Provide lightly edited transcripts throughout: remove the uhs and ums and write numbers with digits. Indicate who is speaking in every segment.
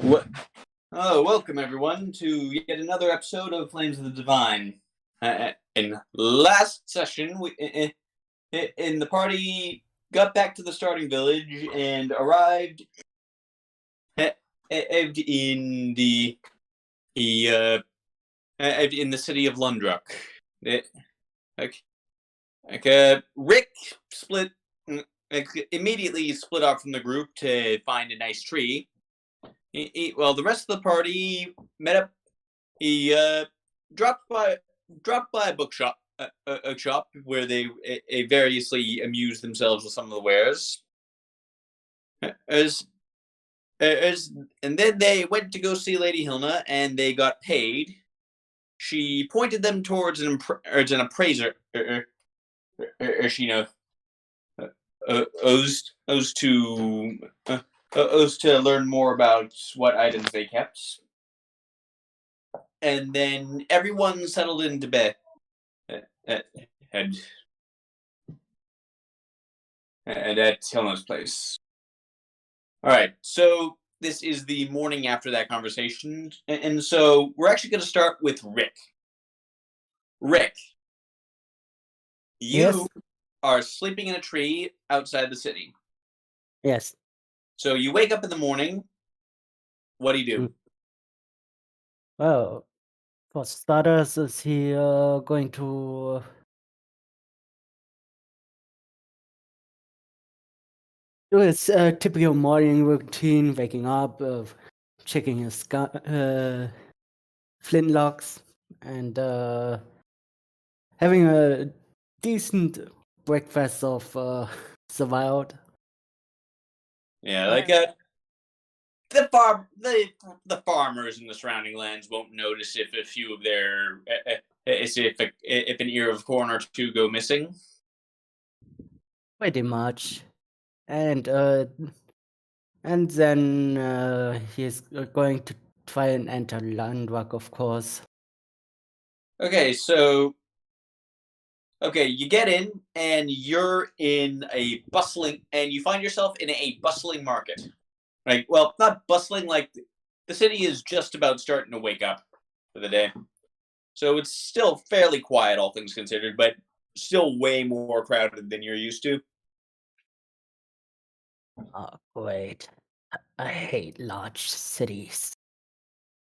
Speaker 1: What? Oh, welcome everyone to yet another episode of Flames of the Divine. In last session, the party got back to the starting village and arrived in the city of Lundruck. Rick immediately split off from the group to find a nice tree. Well, the rest of the party met up. He dropped by a bookshop, a shop where they variously amused themselves with some of the wares. And then they went to go see Lady Hilna, and they got paid. She pointed them towards an appraiser, owes to learn more about what items they kept. And then everyone settled into bed at Hilna's place. All right, so this is the morning after that conversation, and so we're actually going to start with Rick. Rick, you are sleeping in a tree outside the city.
Speaker 2: Yes.
Speaker 1: So you wake up in the morning. What do you do?
Speaker 2: Well, for starters, is he going to do his typical morning routine, waking up, checking his flintlocks, and having a decent breakfast of survived?
Speaker 1: Yeah, like the farmers in the surrounding lands won't notice if a few of their if an ear of corn or two go missing.
Speaker 2: Pretty much. And then he's going to try and enter Landwak, of course.
Speaker 1: Okay, so you get in and you're in a bustling, and you find yourself in a bustling market. Like, well, not bustling, like the city is just about starting to wake up for the day. So it's still fairly quiet, all things considered, but still way more crowded than you're used to.
Speaker 2: Oh, great. I hate large cities.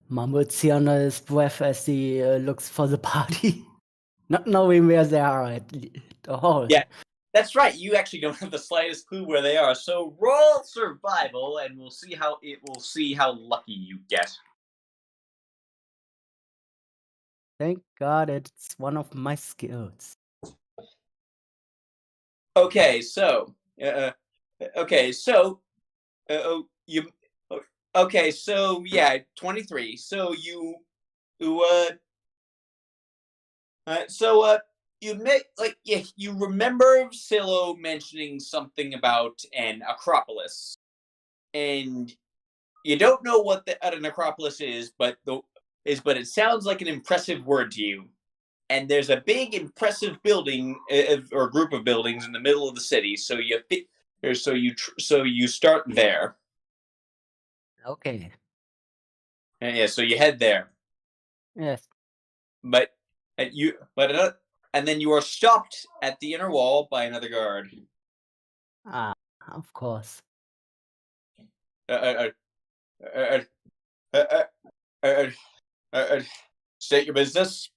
Speaker 2: Mumbles under his breath as he looks for the party, not knowing where they are at all.
Speaker 1: Yeah, that's right. You actually don't have the slightest clue where they are. So roll survival, and we'll see how lucky you get.
Speaker 2: Thank God it's one of my skills.
Speaker 1: Okay, so yeah, 23. So you you remember Silo mentioning something about an Acropolis, and you don't know what an Acropolis is, but it sounds like an impressive word to you. And there's a big, impressive building or group of buildings in the middle of the city. So you start there.
Speaker 2: Okay.
Speaker 1: And yeah, so you head there.
Speaker 2: Yes.
Speaker 1: And then you are stopped at the inner wall by another guard.
Speaker 2: Ah, of course.
Speaker 1: State your business.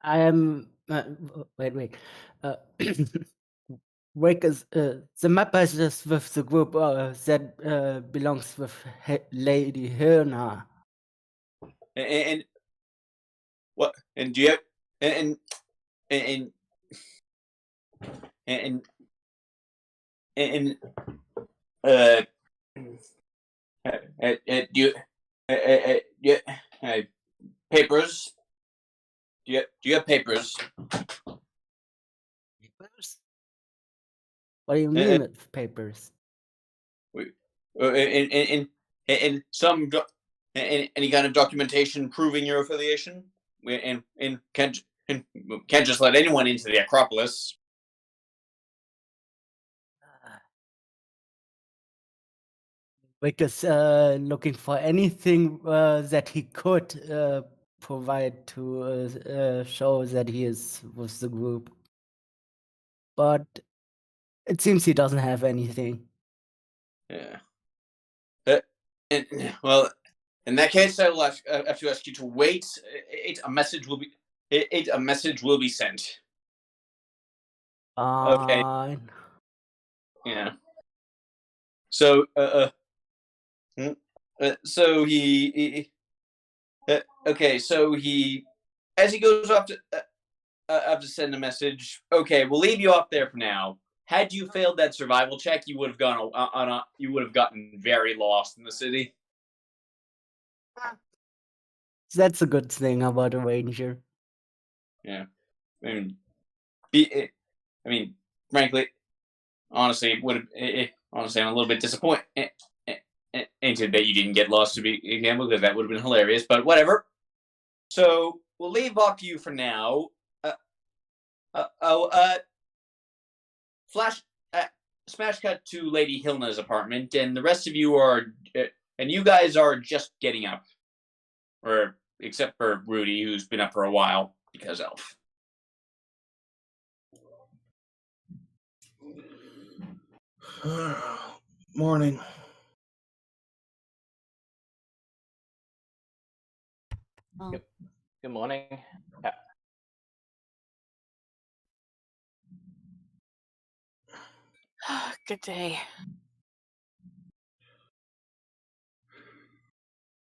Speaker 2: I am. Wait. Wake is the map is just with the group that belongs with Lady Hilna.
Speaker 1: And what? And do you have and do you papers? Do you have papers?
Speaker 2: Papers? What do you mean with papers?
Speaker 1: In some any kind of documentation proving your affiliation, and can't just let anyone into the Acropolis.
Speaker 2: Rick is looking for anything that he could provide to show that he is with the group. But it seems he doesn't have anything.
Speaker 1: Yeah. Well, in that case, I will have to ask you to wait. A message will be sent. Okay.
Speaker 2: Fine.
Speaker 1: Yeah. So, hmm, so okay. So as he goes off to send a message. Okay, we'll leave you up there for now. Had you failed that survival check, you would have gone you would have gotten very lost in the city.
Speaker 2: That's a good thing about a ranger.
Speaker 1: Yeah, I mean, frankly, honestly, would have. Honestly, I'm a little bit disappointed. Ain't that you didn't get lost to begin with, because that would have been hilarious. But whatever. So we'll leave off you for now. Oh, flash smash cut to Lady Hilna's apartment, and the rest of you are, and you guys are just getting up, or except for Rudy, who's been up for a while because elf.
Speaker 3: Morning.
Speaker 4: Oh. Good morning. Yeah.
Speaker 5: Good day.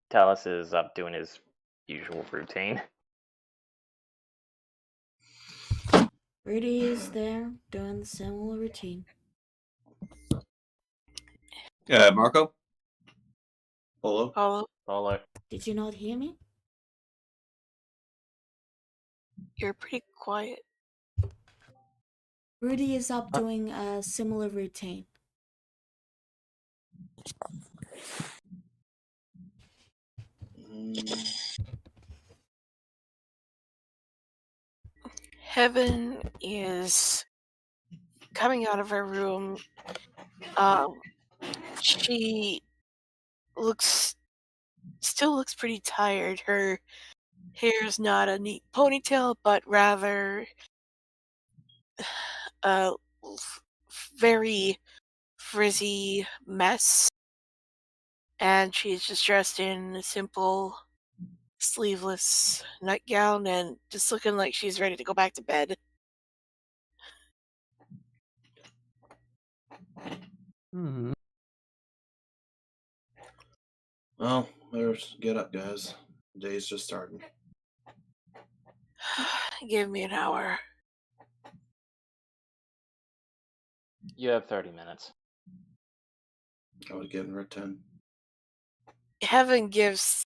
Speaker 4: Talus is up doing his usual routine.
Speaker 6: Rudy is there doing the similar routine.
Speaker 1: Marco?
Speaker 3: Polo?
Speaker 4: Polo.
Speaker 6: Did you not hear me?
Speaker 5: You're pretty quiet.
Speaker 6: Rudy is up doing a similar routine.
Speaker 5: Heaven is coming out of her room. She still looks pretty tired. Her hair's not a neat ponytail, but rather a very frizzy mess. And she's just dressed in a simple sleeveless nightgown and just looking like she's ready to go back to bed.
Speaker 2: Hmm.
Speaker 3: Well, there's get up, guys. The day's just starting.
Speaker 5: Give me an hour.
Speaker 4: You have 30 minutes.
Speaker 3: I would give her a 10.
Speaker 5: Heaven gives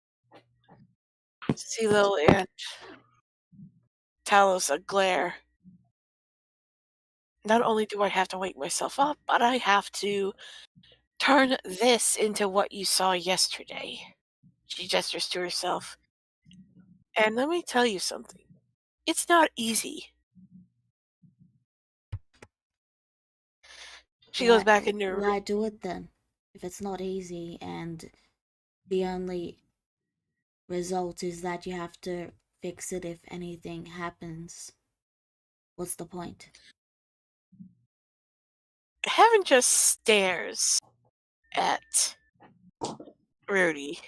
Speaker 5: CeeLo and Talos a glare. Not only do I have to wake myself up, but I have to turn this into what you saw yesterday. She gestures to herself. And let me tell you something. It's not easy. She goes back into her room.
Speaker 6: Why do it then? If it's not easy and the only result is that you have to fix it if anything happens, what's the point?
Speaker 5: Heaven just stares at Rudy.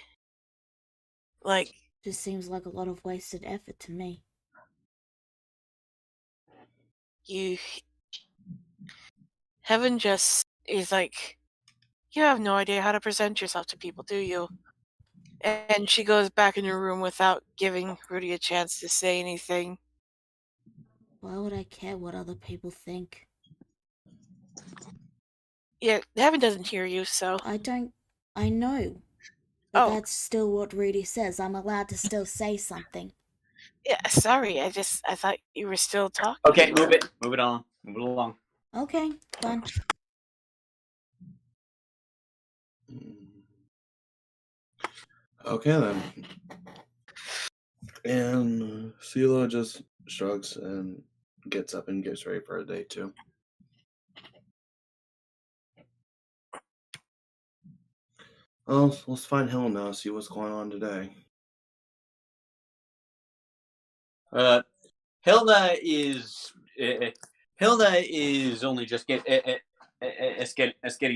Speaker 5: Like,
Speaker 6: Just seems like a lot of wasted effort to me.
Speaker 5: Heaven just is like, you have no idea how to present yourself to people, do you? And she goes back in her room without giving Rudy a chance to say anything.
Speaker 6: Why would I care what other people think?
Speaker 5: Yeah, Heaven doesn't hear you, so.
Speaker 6: I know. But that's still what Rudy says. I'm allowed to still say something.
Speaker 5: Yeah, sorry. I thought you were still talking.
Speaker 1: Okay, move it on. Move it along.
Speaker 6: Okay, fine.
Speaker 3: Okay, then. And CeeLo just shrugs and gets up and gets ready for a day, too. Well, let's find Hill now. See what's going on today.
Speaker 1: Hilna is only just getting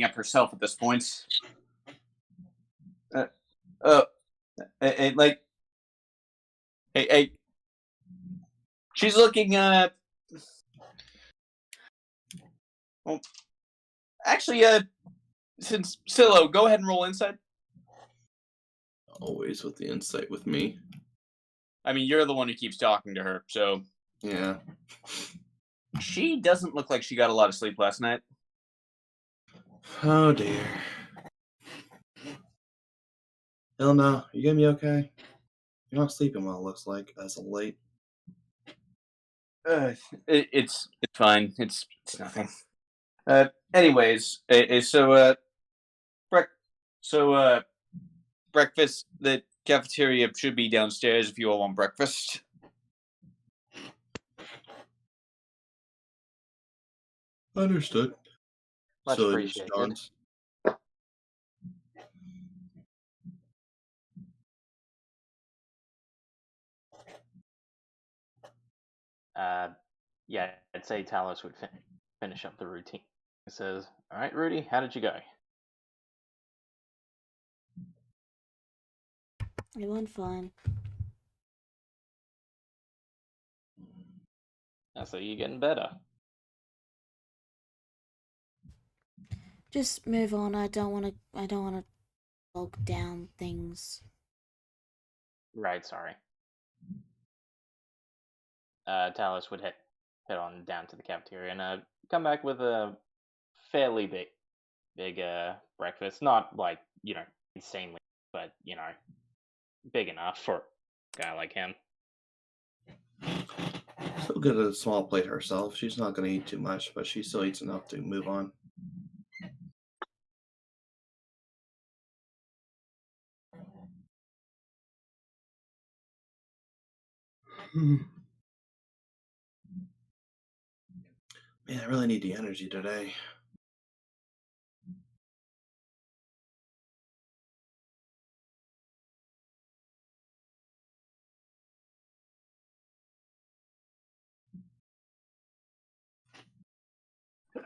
Speaker 1: up herself at this point. Like, hey, she's looking. Well, actually, since Silo, go ahead and roll insight.
Speaker 3: Always with the insight with me.
Speaker 1: I mean, you're the one who keeps talking to her, so
Speaker 3: Yeah.
Speaker 1: she doesn't look like she got a lot of sleep last night.
Speaker 3: Oh dear. Hilna, you gonna be okay? You're not sleeping well, it looks like, as of late.
Speaker 1: It's fine. It's nothing. Anyways, breakfast. The cafeteria should be downstairs if you all want breakfast.
Speaker 3: Understood.
Speaker 4: Much
Speaker 3: So
Speaker 4: appreciated.
Speaker 3: John's.
Speaker 4: Yeah, I'd say Talos would finish up the routine. He says, "All right, Rudy, how did you go?"
Speaker 6: It went fine.
Speaker 4: So you're getting better.
Speaker 6: Just move on. I don't want to bog down things.
Speaker 4: Right, sorry. Talos would head on down to the cafeteria and come back with a fairly big breakfast. Not like, insanely, but big enough for a guy like him.
Speaker 3: She'll get a small plate herself. She's not going to eat too much, but she still eats enough to move on. Man, I really need the energy today.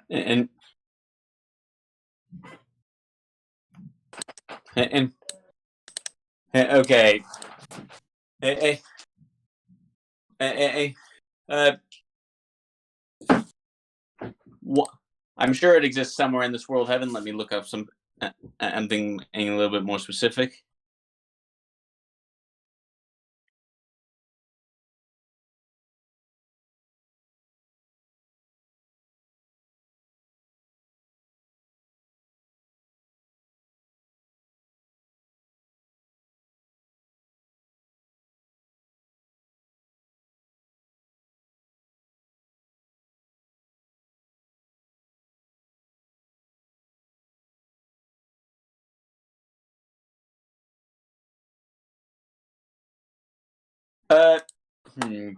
Speaker 1: And okay. What? I'm sure it exists somewhere in this world, Heaven. Let me look up some. I'm thinking a little bit more specific. Hmm.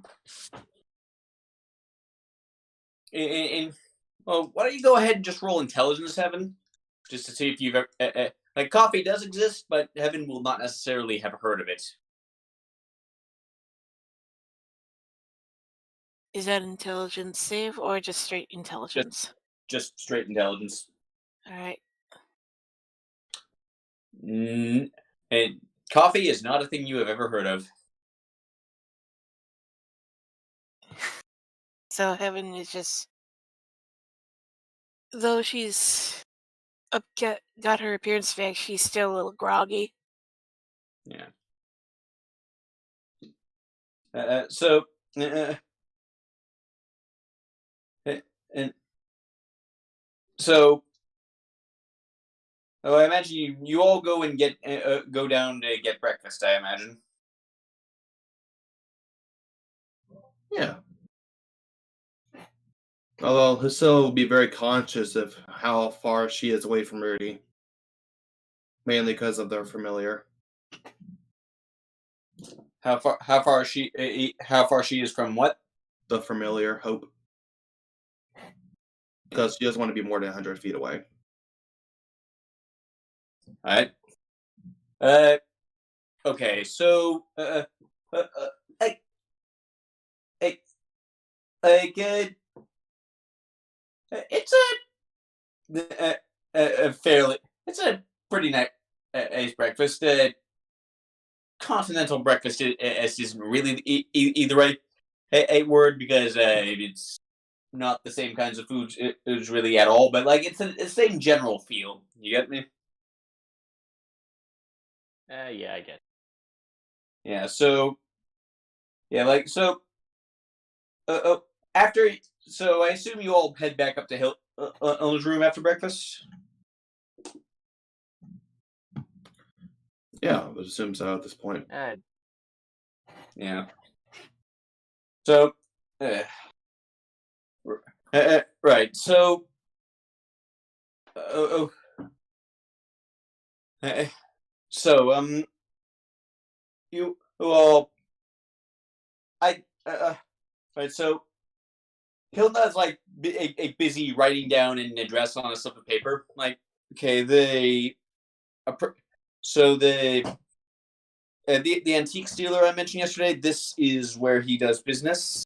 Speaker 1: Well, why don't you go ahead and just roll intelligence, Heaven, just to see if you've ever like coffee does exist, but Heaven will not necessarily have heard of it.
Speaker 5: Is that intelligence save or just straight intelligence?
Speaker 1: Just straight intelligence.
Speaker 5: All right.
Speaker 1: And coffee is not a thing you have ever heard of.
Speaker 5: So Heaven is just, though she's got her appearance back, she's still a little groggy.
Speaker 1: Yeah. And so, I imagine you all go and go down to get breakfast. I imagine.
Speaker 3: Yeah. Although Hasil will be very conscious of how far she is away from Rudy. Mainly because of their familiar.
Speaker 1: How far she is from what?
Speaker 3: The familiar, Hope. Because she doesn't want to be more than 100 feet away.
Speaker 1: All right. Okay, so I, I, like it's a fairly, it's a pretty nice breakfast. Continental breakfast isn't really either right a word because it's not the same kinds of foods is really at all, but like it's the same general feel. You get me?
Speaker 4: Yeah, I get.
Speaker 1: Yeah. So yeah, like so. After, so I assume you all head back up to Hilda's room after breakfast.
Speaker 3: Yeah, I would assume so at this point.
Speaker 1: Yeah. So, right. So, uh, uh, so you all, right. So Hilda's like a busy writing down an address on a slip of paper. Like, okay, so the antique dealer I mentioned yesterday. This is where he does business.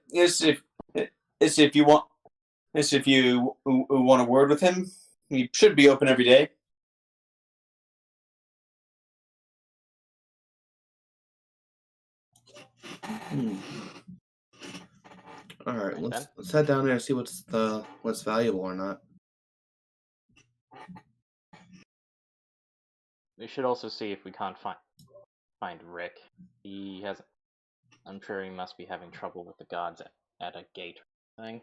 Speaker 1: Yes, if you want, yes, if you want a word with him, he should be open every day.
Speaker 3: All right,
Speaker 4: Right,
Speaker 3: let's head down there and see what's valuable or not.
Speaker 4: We should also see if we can't find Rick. He has. I'm sure he must be having trouble with the guards at a gate thing.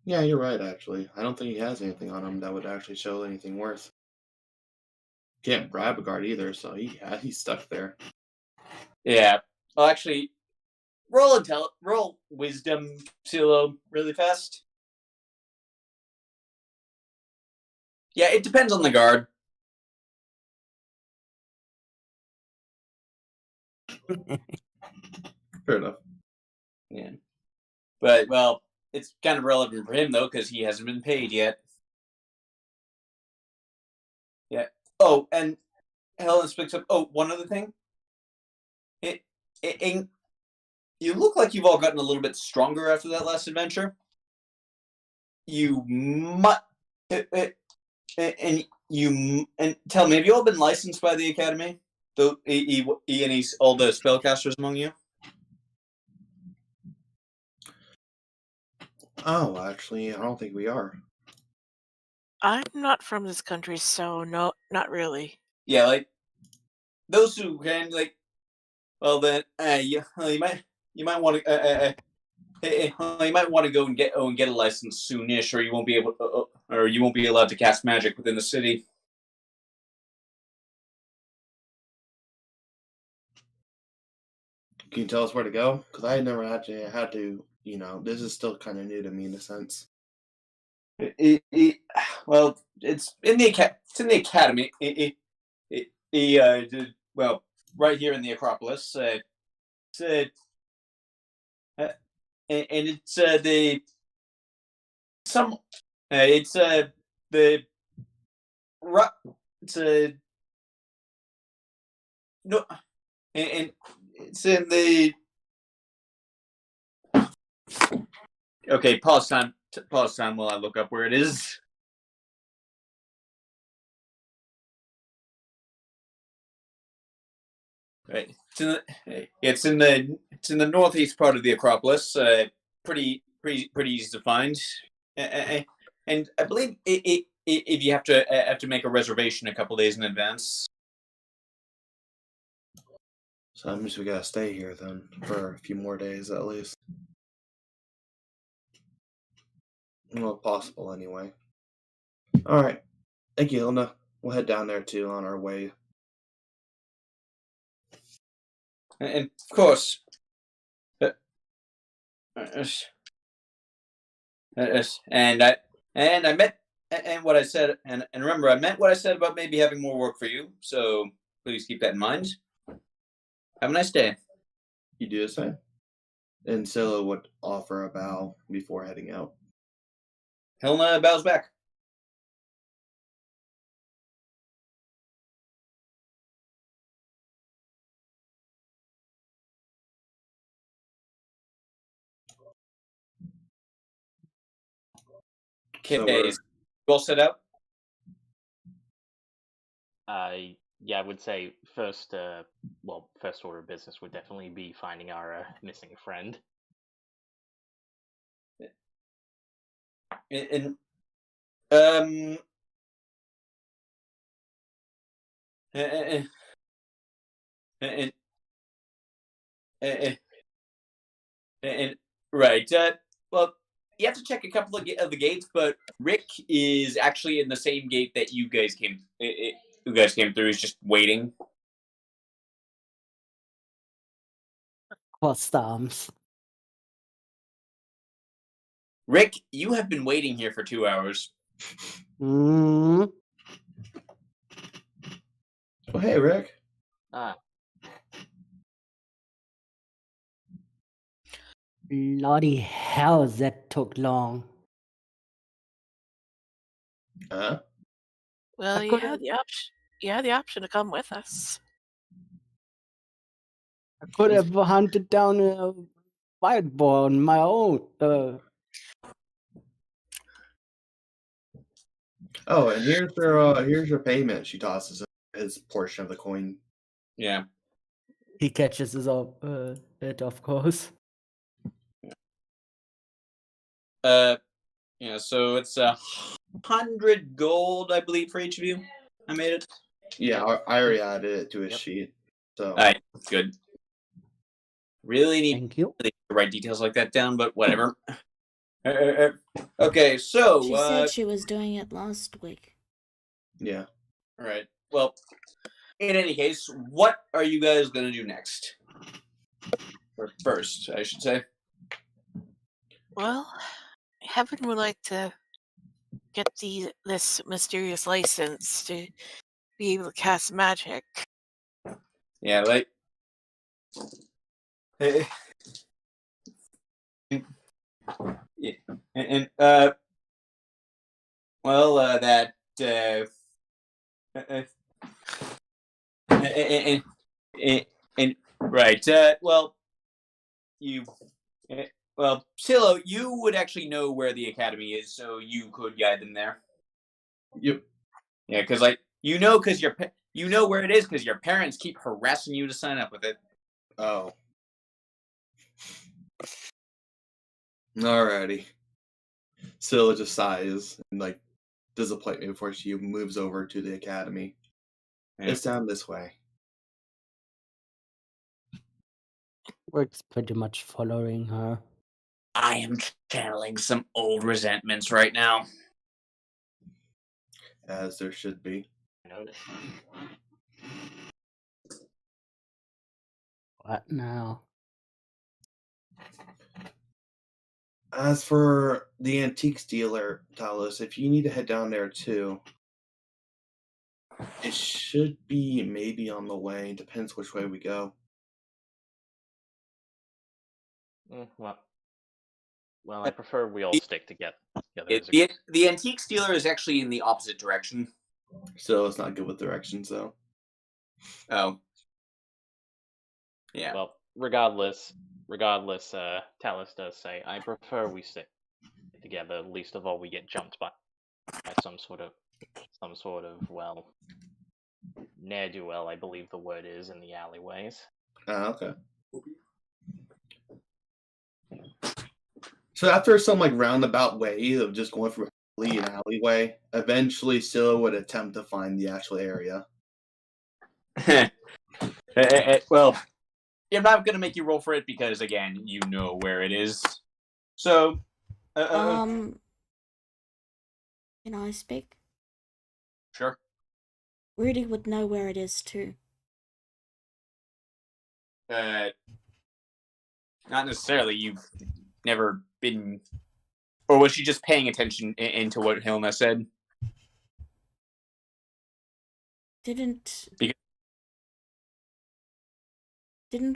Speaker 3: Yeah, you're right. Actually, I don't think he has anything on him that would actually show anything worth. Can't grab a guard either, so he's stuck there.
Speaker 1: Yeah. Well, actually, roll wisdom, Silo, really fast. Yeah, it depends on the guard.
Speaker 3: Fair enough.
Speaker 1: Yeah. But well, it's kind of relevant for him though because he hasn't been paid yet. Yeah. Oh, and Helen picks up. Oh, one other thing. It you look like you've all gotten a little bit stronger after that last adventure. You might, and tell me, have you all been licensed by the academy? The all the spellcasters among you.
Speaker 3: Oh, actually, I don't think we are.
Speaker 5: I'm not from this country, so no, not really.
Speaker 1: Yeah, like those who can, like, well then, you might want to. You might want to go and get a license soonish, or you won't be able, or you won't be allowed to cast magic within the city.
Speaker 3: Can you tell us where to go? Because I never actually had to. This is still kind of new to me in a sense.
Speaker 1: Well, it's in the academy. Well, right here in the Acropolis. And it's the some. It's the it's no, and it's in the. Okay, pause time. Pause time while I look up where it is. Right, it's in the northeast part of the Acropolis. Pretty easy to find, and I believe if you have to make a reservation a couple days in advance.
Speaker 3: So that means we gotta stay here then for a few more days at least. Well, possible anyway. All right. Thank you, Hilda. We'll head down there too on our way.
Speaker 1: And of course, and I meant and what I said, and remember, I meant what I said about maybe having more work for you. So please keep that in mind. Have a nice day.
Speaker 3: You do the same. And Scylla would offer a bow before heading out.
Speaker 1: Hilna bows back. Okay,
Speaker 3: So we're-
Speaker 1: you all set up?
Speaker 4: Yeah, I would say first order of business would definitely be finding our missing friend.
Speaker 1: And and, and, and right. Well, you have to check a couple of the gates, but Rick is actually in the same gate that you guys came. You guys came through. He's just waiting.
Speaker 2: Crossed arms.
Speaker 1: Rick, you have been waiting here for 2 hours.
Speaker 2: Mm.
Speaker 3: Oh, hey, Rick.
Speaker 4: Ah,
Speaker 2: Bloody hell, that took long.
Speaker 3: Huh?
Speaker 5: Well,
Speaker 2: I
Speaker 5: you
Speaker 2: could've-
Speaker 5: had the option. You had the option to come with us.
Speaker 2: I could have hunted down a wild boar on my own.
Speaker 3: Oh, and here's your payment. She tosses his portion of the coin.
Speaker 1: Yeah.
Speaker 2: He catches it, of course.
Speaker 1: Yeah. So it's 100 gold, I believe, for each of you. I made it.
Speaker 3: Yeah, I already added it to his
Speaker 4: Yep.
Speaker 3: sheet. So
Speaker 1: All right. Good. Really need
Speaker 2: Thank you.
Speaker 1: to write details like that down, but whatever. Okay. So.
Speaker 6: She said she was doing it last week.
Speaker 3: yeah.
Speaker 1: All right. Well, in any case, what are you guys going to do next? Or first, I should say.
Speaker 5: Well, Heaven would like to get this mysterious license to be able to cast magic.
Speaker 1: Yeah, like. Yeah, and well, that and right. Well, you. Well, Silo, you would actually know where the academy is, so you could guide them there.
Speaker 3: Yep.
Speaker 1: Yeah, because because you know where it is because your parents keep harassing you to sign up with it.
Speaker 3: Oh. Alrighty. Scylla just sighs and like disappointment before she moves over to the academy.
Speaker 1: Yeah.
Speaker 3: It's down this way.
Speaker 2: Rick's pretty much following her.
Speaker 1: I am channeling some old resentments right now.
Speaker 3: As there should be.
Speaker 4: I noticed.
Speaker 2: What now?
Speaker 3: As for the antiques dealer, Talos, if you need to head down there too, it should be maybe on the way. Depends which way we go.
Speaker 4: Well, I prefer we all stick together.
Speaker 1: The antique dealer is actually in the opposite direction.
Speaker 3: So it's not good with directions though.
Speaker 1: Oh. Yeah.
Speaker 4: Well, regardless, Talus does say, I prefer we stick together, least of all we get jumped by some sort of, well, ne'er-do-well, I believe the word is, in the alleyways.
Speaker 3: Okay. So after some like roundabout way of just going through an alleyway, eventually Scylla would attempt to find the actual area.
Speaker 1: Well, I'm not going to make you roll for it because, again, you know where it is. So,
Speaker 6: Can I speak?
Speaker 1: Sure.
Speaker 6: Rudy would know where it is too.
Speaker 1: Not necessarily. You've never been, or was she just paying attention into what Hilna said?
Speaker 6: Didn't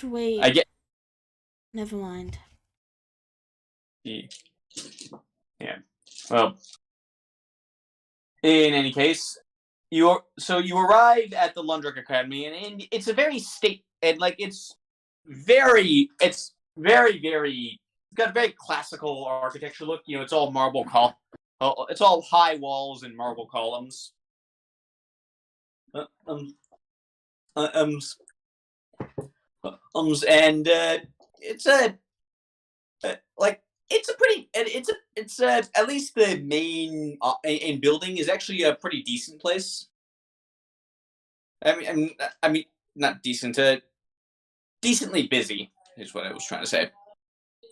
Speaker 6: we?
Speaker 1: I get.
Speaker 6: Never mind.
Speaker 1: Yeah. Well, in any case, you arrive at the Lundrick Academy, and it's a very it's very it's got a very classical architecture look. It's all marble It's all high walls and marble columns. And it's a like it's a pretty it's at least the main in building is actually a pretty decent place. I mean, not decent. Decently busy is what I was trying to say.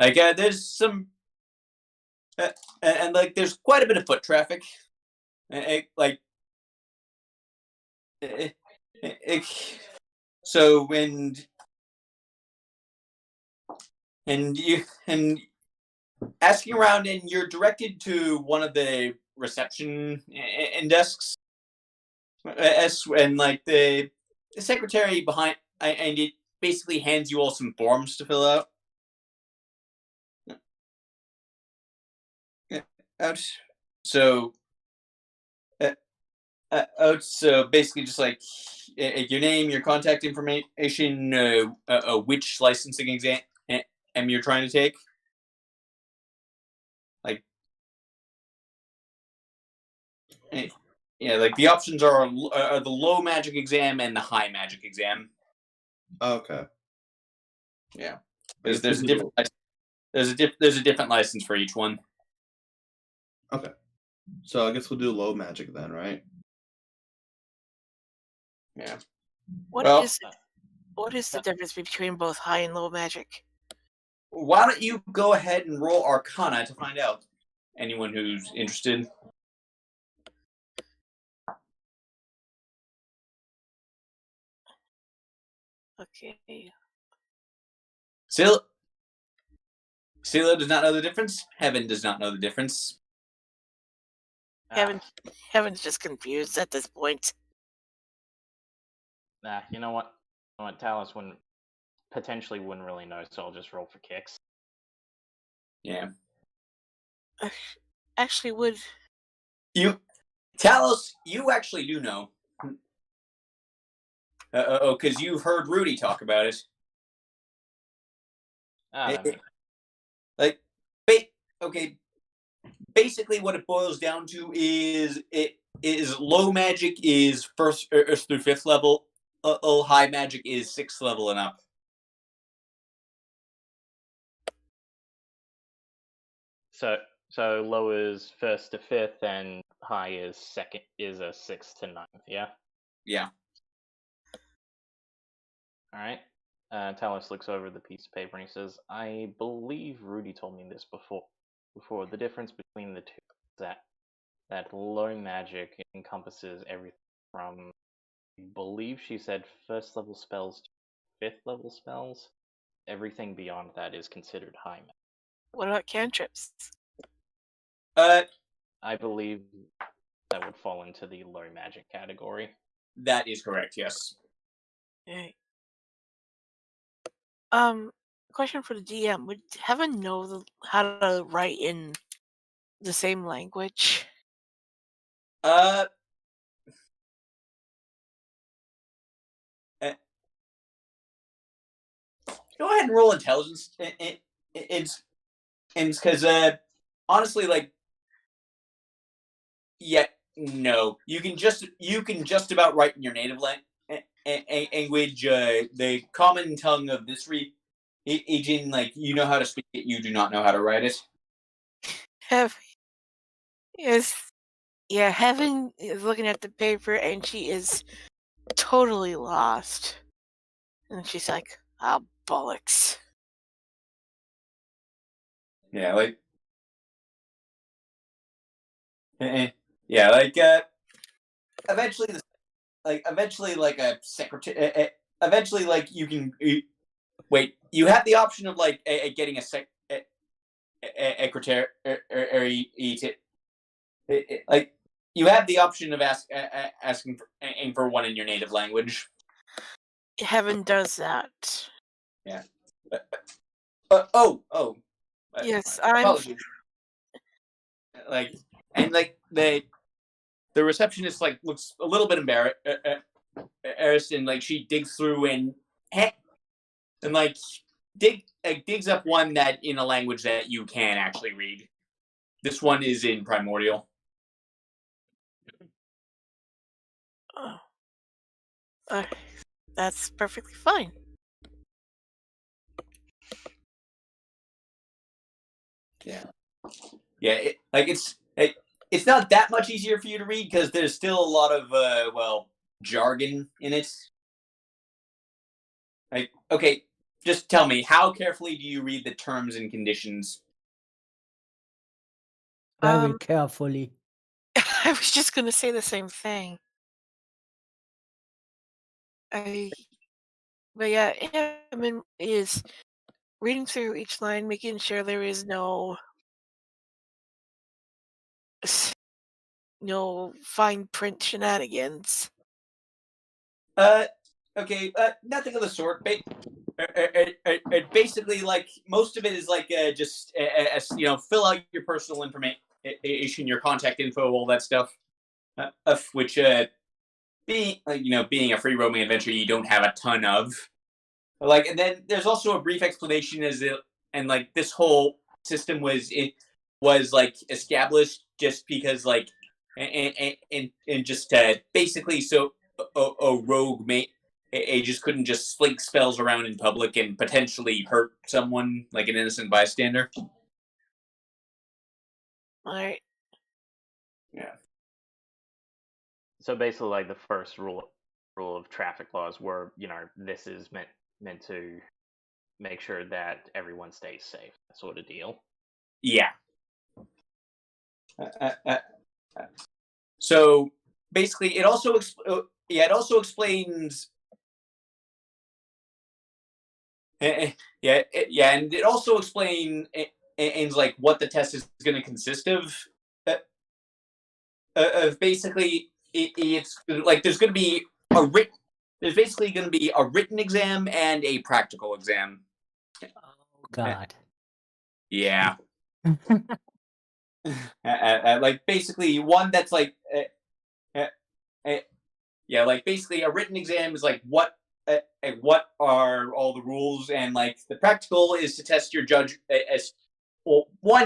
Speaker 1: Like, there's some, and like, there's quite a bit of foot traffic. Like, so when and asking around, and you're directed to one of the reception desks. And like the secretary behind, and it basically hands you all some forms to fill out. So, so basically, just like your name, your contact information, which licensing exam you're trying to take. Like, yeah, like the options are the low magic exam and the high magic exam.
Speaker 3: Okay.
Speaker 1: Yeah, because there's a different there's a different license for each one.
Speaker 3: Okay. So I guess we'll do low magic then, right?
Speaker 1: Yeah.
Speaker 5: What
Speaker 1: Well,
Speaker 5: is the difference between both high and low magic?
Speaker 1: Why don't you go ahead and roll Arcana to find out? Anyone who's interested.
Speaker 5: Okay.
Speaker 1: Silo does not know the difference. Heaven does not know the difference.
Speaker 5: Heaven's just confused at this point.
Speaker 4: Nah, you know what? Talos potentially wouldn't really know, so I'll just roll for kicks.
Speaker 1: Yeah.
Speaker 5: Actually, would
Speaker 1: Talos, you actually do know. Because you've heard Rudy talk about it. Like, okay. Basically, what it boils down to is low magic is first through 5th level. High magic is 6th level and up.
Speaker 4: So low is 1st to 5th, and high is 6th to 9th. Yeah.
Speaker 1: Yeah.
Speaker 4: All right. Talos looks over the piece of paper and he says, "I believe Rudy told me this before. The difference between the two is that low magic encompasses everything from, I believe she said, 1st level spells to 5th level spells. Everything beyond that is considered high magic.
Speaker 5: What about cantrips?
Speaker 4: I believe that would fall into the low magic category.
Speaker 1: That is correct. Yes.
Speaker 5: Okay. Question for the DM: would Heaven know how to write in the same language?
Speaker 1: Go ahead and roll intelligence. It's because honestly, like, yeah, no, you can just about write in your native language, the common tongue of this region. Like, you know how to speak it, you do not know how to write it.
Speaker 5: Heaven is looking at the paper and she is totally lost. And she's like, "Ah, bollocks."
Speaker 1: Yeah, like, yeah, like, eventually, like a secretary. Eventually, like, you can wait. You have the option of like getting a secretary, like, you have the option of asking for one in your native language.
Speaker 5: Heaven does that.
Speaker 1: Yeah.
Speaker 5: Yes,
Speaker 1: apologies. Like, and like the receptionist like looks a little bit embarrassed, and like she digs through and like digs up one that in a language that you can actually read. This one is in Primordial.
Speaker 5: That's perfectly fine.
Speaker 1: Yeah. Yeah, it's not that much easier for you to read because there's still a lot of jargon in it. Like, okay, just tell me, how carefully do you read the terms and conditions?
Speaker 2: Very carefully.
Speaker 5: I was just gonna say the same thing. But yeah, I mean, is reading through each line, making sure there is no fine print shenanigans.
Speaker 1: Okay, nothing of the sort. Basically, like, most of it is like just fill out your personal information, your contact info, all that stuff. Which being a free roaming adventure, you don't have a ton of. Like, and then there's also a brief explanation and like this whole system was like established just because like and just basically so a rogue just couldn't just slink spells around in public and potentially hurt someone, like an innocent bystander.
Speaker 5: Alright.
Speaker 1: Yeah.
Speaker 4: So basically, like the first rule of traffic laws were, this is meant to make sure that everyone stays safe, that sort of deal.
Speaker 1: Yeah. So basically, it also explains. And it also explains like what the test is going to consist of. Basically, it's like there's going to be There's basically going to be a written exam and a practical exam.
Speaker 2: Oh God.
Speaker 1: Yeah. Like basically one that's like, like basically a written exam is like what are all the rules, and like the practical is to test your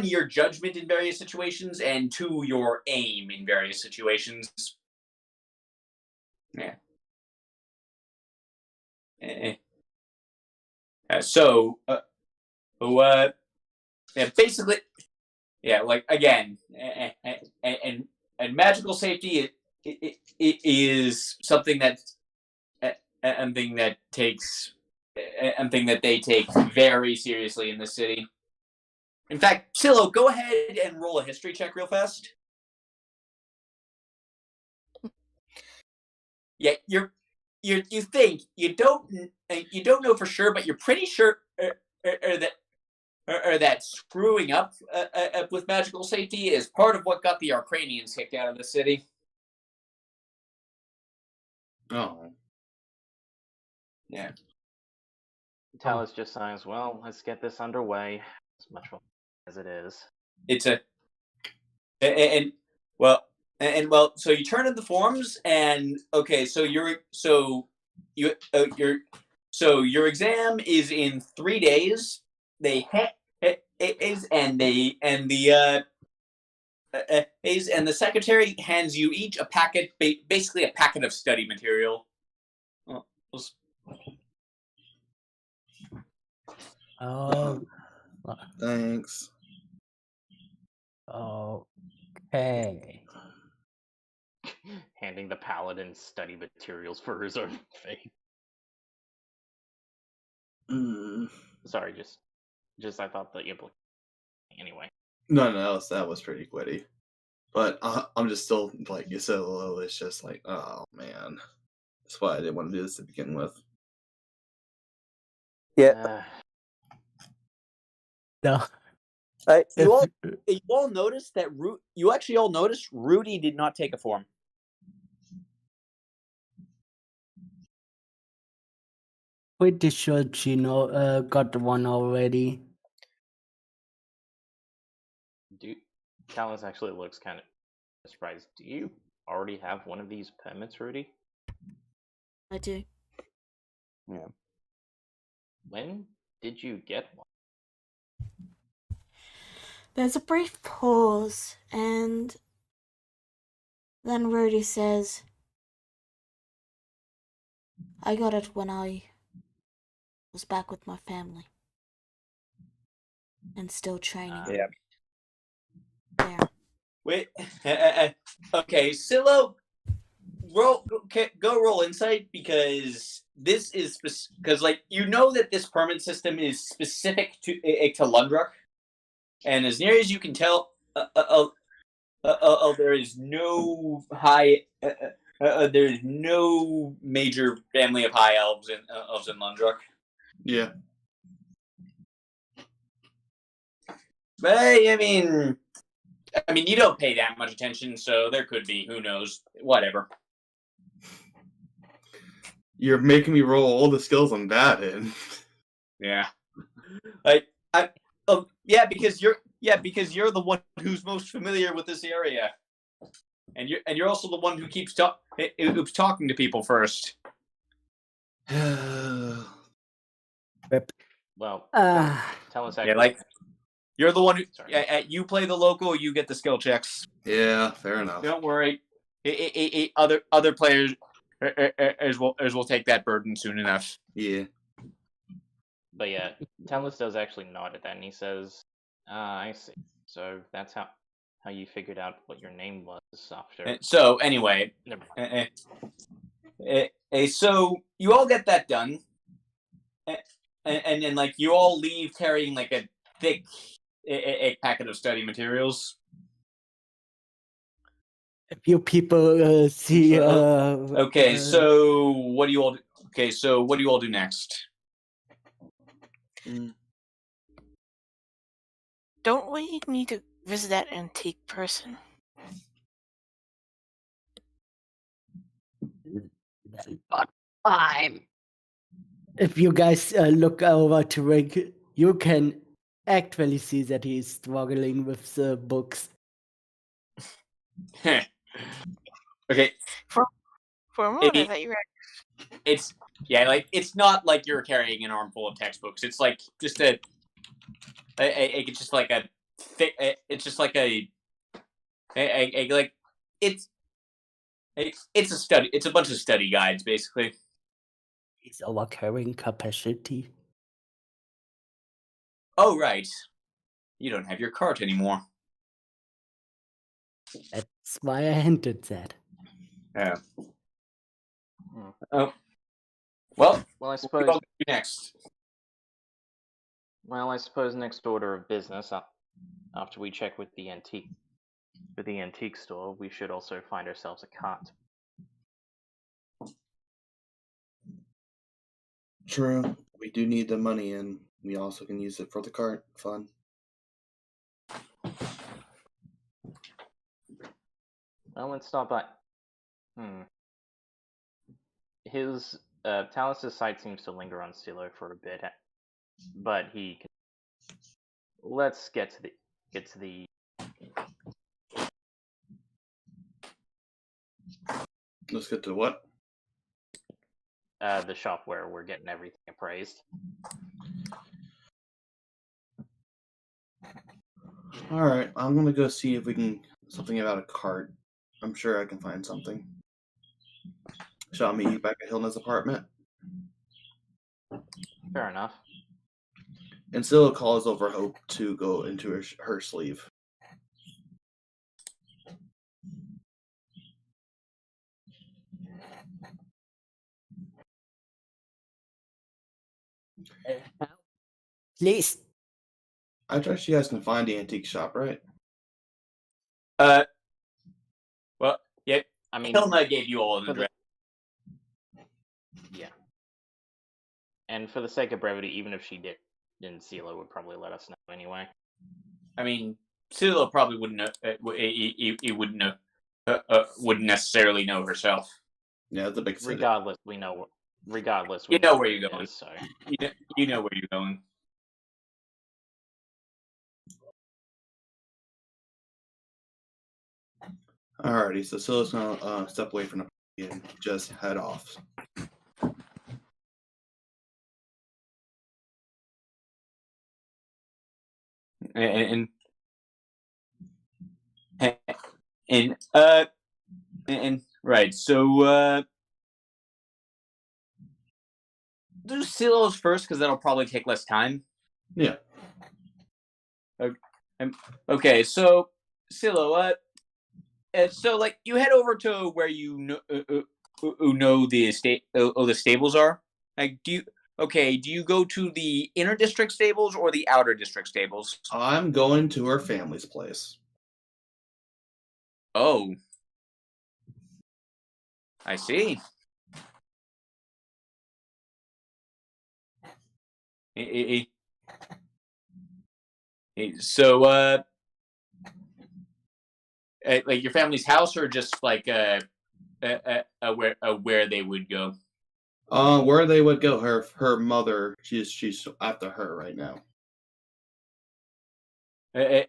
Speaker 1: your judgment in various situations, and 2, your aim in various situations. Yeah. Basically, like again, and magical safety it is something that takes something that they take very seriously in the city. In fact, Silo, go ahead and roll a history check real fast. Yeah, you think you don't know for sure, but you're pretty sure that screwing up with magical safety is part of what got the Arcranians kicked out of the city.
Speaker 3: Oh.
Speaker 1: Yeah.
Speaker 4: Talus just signs, well, let's get this underway as much fun as it is.
Speaker 1: It's so you turn in the forms, and okay, so your exam is in 3 days. The secretary hands you each a packet, basically a packet of study material.
Speaker 2: Oh.
Speaker 3: Thanks.
Speaker 2: Okay.
Speaker 4: Handing the paladin study materials for his own faith. Sorry, just I thought the implication. Anyway.
Speaker 3: No, that was pretty witty. But I'm just still like you said, it's just like, oh man, that's why I didn't want to do this to begin with.
Speaker 1: Yeah.
Speaker 2: No.
Speaker 1: You all noticed that you actually all noticed Rudy did not take a form.
Speaker 2: Pretty sure Gino got one already.
Speaker 4: Talus actually looks kind of surprised. Do you already have one of these permits, Rudy?
Speaker 6: I do.
Speaker 1: Yeah.
Speaker 4: When did you get one?
Speaker 6: There's a brief pause, and then Rudy says, I got it when I was back with my family. And still training.
Speaker 1: Yeah.
Speaker 6: There.
Speaker 1: Wait. Okay, Silo, go roll insight, because this is because like you know that this permit system is specific to Lundruck, and as near as you can tell, there is no there is no major family of high elves in Lundruck.
Speaker 3: Yeah.
Speaker 1: But I mean, you don't pay that much attention, so there could be. Who knows? Whatever.
Speaker 3: You're making me roll all the skills I'm bad in.
Speaker 1: Yeah. Because you're the one who's most familiar with this area, and you're also the one who keeps talking to people first.
Speaker 4: Well,
Speaker 2: Ah.
Speaker 4: tell us
Speaker 1: Yeah,
Speaker 4: actually.
Speaker 1: like you're the one who.
Speaker 4: Sorry.
Speaker 1: You play the local, you get the skill checks.
Speaker 3: Yeah, fair enough.
Speaker 1: Don't worry. Other players as will take that burden soon enough.
Speaker 3: Yeah.
Speaker 4: But yeah, Talus does actually nod at that, and he says, I see. So that's how you figured out what your name was after.
Speaker 1: So anyway,
Speaker 4: Never
Speaker 1: so you all get that done, and then like you all leave carrying like a thick a packet of study materials.
Speaker 2: A few people see.
Speaker 1: Okay, so what do you all? Okay, so what do you all do next?
Speaker 5: Don't we need to visit that antique person?
Speaker 2: But fine. If you guys look over to Rick, you can actually see that he's struggling with the books.
Speaker 1: Okay,
Speaker 5: For a moment, I
Speaker 1: It-
Speaker 5: thought you were.
Speaker 1: it's it's not like you're carrying an armful of textbooks. It's like just it's just like a thick. It's just like a like it's a study. It's a bunch of study guides, basically.
Speaker 2: He's our carrying capacity.
Speaker 1: Oh right, you don't have your cart anymore.
Speaker 2: That's why I hinted that.
Speaker 1: Yeah.
Speaker 4: Hmm.
Speaker 1: Oh. Well,
Speaker 4: Well, I
Speaker 1: what
Speaker 4: suppose.
Speaker 1: do you all do next?
Speaker 4: Well, I suppose next order of business, after we check with the antique store, we should also find ourselves a cart.
Speaker 3: True. We do need the money, and we also can use it for the cart fund.
Speaker 4: Well, let's stop by. His Talus's sight seems to linger on Silo for a bit, but he can. Let's get to the.
Speaker 3: Let's get to what?
Speaker 4: The shop where we're getting everything appraised.
Speaker 3: All right, I'm gonna go see if we can something about a cart. I'm sure I can find something. Shall I meet you back at Hilna's apartment?
Speaker 4: Fair enough.
Speaker 3: And Scylla calls over Hope to go into her sleeve.
Speaker 2: Please.
Speaker 3: I trust you guys can find the antique shop, right?
Speaker 1: Well, yeah.
Speaker 4: I mean,
Speaker 1: Hilna gave you all an
Speaker 4: for the-
Speaker 1: address.
Speaker 4: Yeah. And for the sake of brevity, even if she didn't, Silo would probably let us know anyway.
Speaker 1: I mean, Silo probably wouldn't know. He wouldn't know. Wouldn't necessarily know herself.
Speaker 3: Yeah, it's a big city.
Speaker 4: Regardless, we know. Regardless,
Speaker 1: You know where you're
Speaker 4: it
Speaker 1: going.
Speaker 4: is, so.
Speaker 1: You know where you're going.
Speaker 3: Alrighty, so Scylla's gonna step away from the party and just head off.
Speaker 1: And and right. So do silos first because that'll probably take less time.
Speaker 3: Yeah.
Speaker 1: Okay, so Silo, so like you head over to where you know the the stables are. Like, do you go to the inner district stables or the outer district stables?
Speaker 3: I'm going to her family's place.
Speaker 1: Oh, I see. So, like your family's house, or just like where they would go?
Speaker 3: Where they would go, her mother, she's after her right now.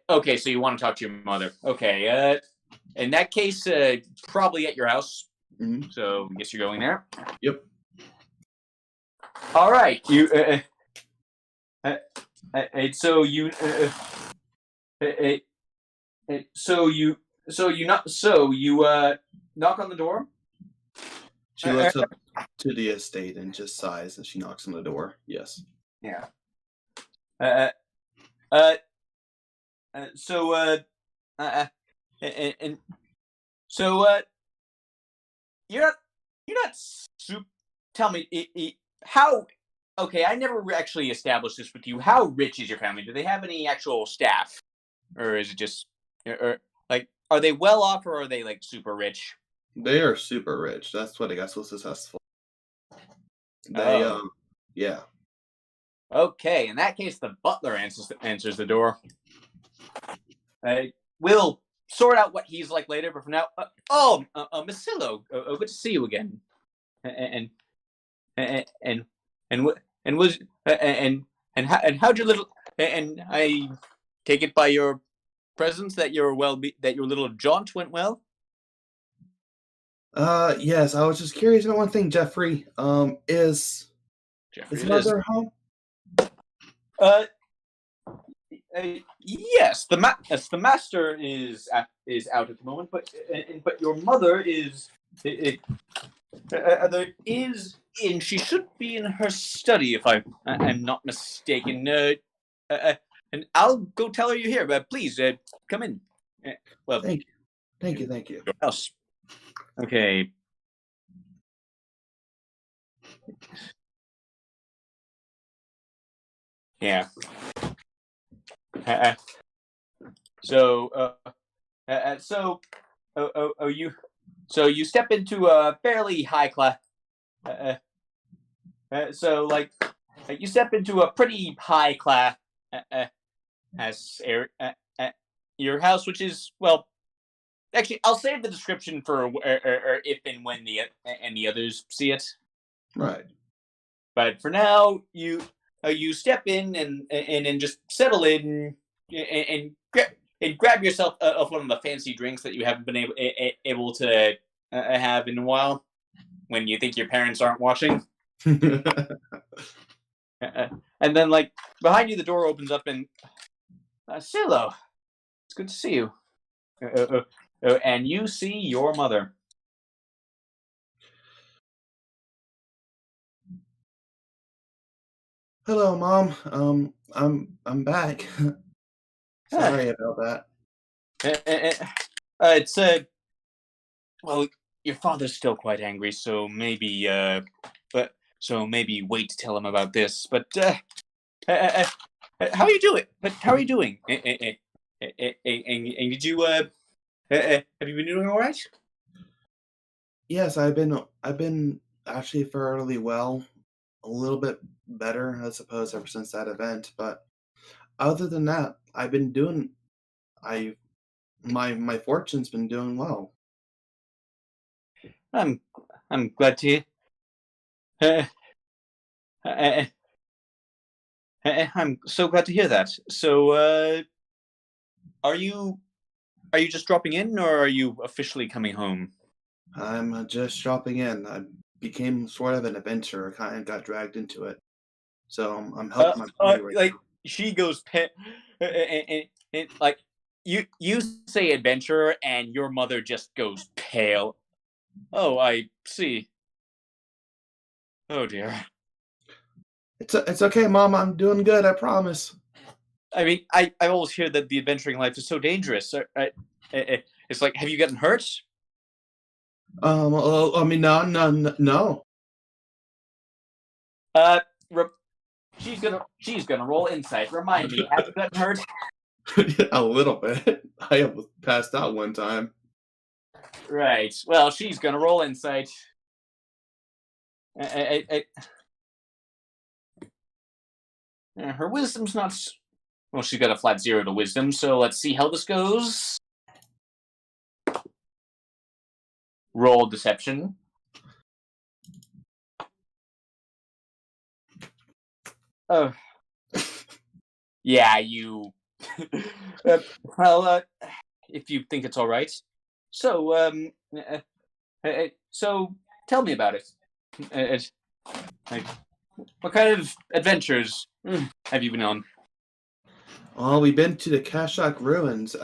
Speaker 1: Okay, so you want to talk to your mother. Okay, in that case, probably at your house.
Speaker 3: Mhm.
Speaker 1: So I guess you're going there.
Speaker 3: Yep.
Speaker 1: All right. So you knock on the door.
Speaker 3: She looks up to the estate and just sighs as she knocks on the door. Yes.
Speaker 1: Yeah. And so you're not tell me how. Okay, I never actually established this with you. How rich is your family? Do they have any actual staff, or is it just, or like, are they well off, or are they like super rich?
Speaker 3: They are super rich. That's what I got so successful. They yeah.
Speaker 1: Okay, in that case, the butler answers the door. We'll sort out what he's like later, but for now, Masilo, good to see you again. And was and how'd your little, and I take it by your presence that your little jaunt went well.
Speaker 3: Yes, I was just curious about one thing, Jeffrey. Is mother home?
Speaker 1: Yes, the master is out at the moment, but your mother is there is in. She should be in her study, if I'm not mistaken. And I'll go tell her you're here. But please, come in. Well,
Speaker 3: Thank you.
Speaker 1: Your house. Okay. Yeah. So you step into a fairly high class. So like you step into a pretty high class as your house, which is, well, actually I'll save the description for or if and when the others see it.
Speaker 3: Right.
Speaker 1: But for now, you step in and just settle in and grab yourself of one of the fancy drinks that you haven't been able to have in a while when you think your parents aren't watching. And then, like, behind you, the door opens up and Silo, it's good to see you. And you see your mother.
Speaker 3: Hello, Mom. I'm back. Sorry about that.
Speaker 1: It's well, your father's still quite angry, so maybe wait to tell him about this. But how are you doing? And did you have you been doing all right?
Speaker 3: Yes, I've been actually fairly well, a little bit better, I suppose, ever since that event. But other than that, I've been doing. My fortune's been doing well.
Speaker 1: I'm glad to hear. I'm so glad to hear that. So, are you just dropping in, or are you officially coming home?
Speaker 3: I'm just dropping in. I became sort of an adventurer, kind of got dragged into it. So I'm helping my family right
Speaker 1: Like
Speaker 3: now.
Speaker 1: she goes and like you say adventurer, and your mother just goes pale. Oh, I see. Oh dear.
Speaker 3: It's okay, Mom. I'm doing good. I promise.
Speaker 1: I mean, I always hear that the adventuring life is so dangerous. It's like, have you gotten hurt?
Speaker 3: I mean, no.
Speaker 1: She's gonna roll insight. Remind me, have you gotten hurt?
Speaker 3: A little bit. I almost passed out one time.
Speaker 1: Right. Well, she's gonna roll insight. Her wisdom's not. Well, she's got a flat 0 to wisdom, so let's see how this goes. Roll deception. Oh. Yeah, you. Well, if you think it's all right. So, so tell me about it. Like, what kind of adventures have you been on?
Speaker 3: Well, we've been to the Kashak ruins.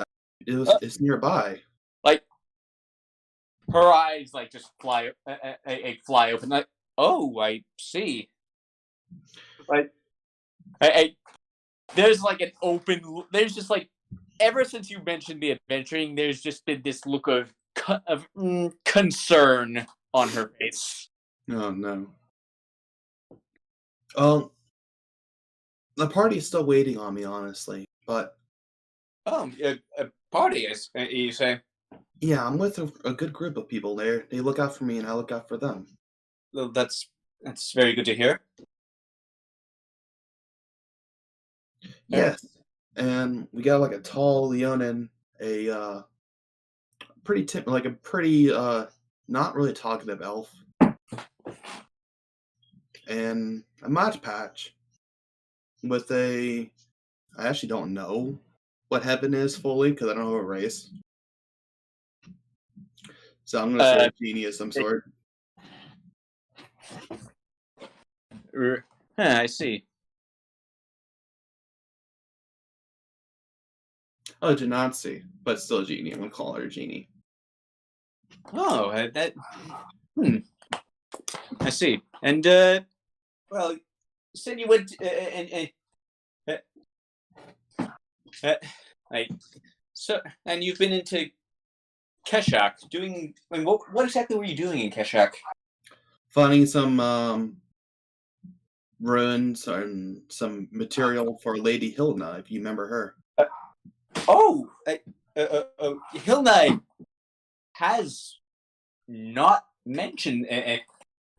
Speaker 3: It's nearby.
Speaker 1: Like, her eyes like just fly open. Like, oh, I see. Like, there's like an open. There's just like, ever since you mentioned the adventuring, there's just been this look of concern on her face.
Speaker 3: Oh no. The party's still waiting on me, honestly. But
Speaker 1: Oh, a party, you say?
Speaker 3: yeah, I'm with a good group of people there. They look out for me, and I look out for them.
Speaker 1: Well, that's very good to hear.
Speaker 3: Yes, and we got like a tall Leonin, a pretty not really talkative elf, and a Mod Patch with I actually don't know what heaven is fully because I don't know a race. So I'm gonna say a genie of some sort.
Speaker 1: I see.
Speaker 3: Oh, Janatsi, but still a genie. I'm gonna call her a genie.
Speaker 1: Oh, that. I see. And well, you said you went and you've been into Keshak doing. I mean, what exactly were you doing in Keshak?
Speaker 3: Finding some ruins and some material for Lady Hilna, if you remember her.
Speaker 1: Hilna has not mentioned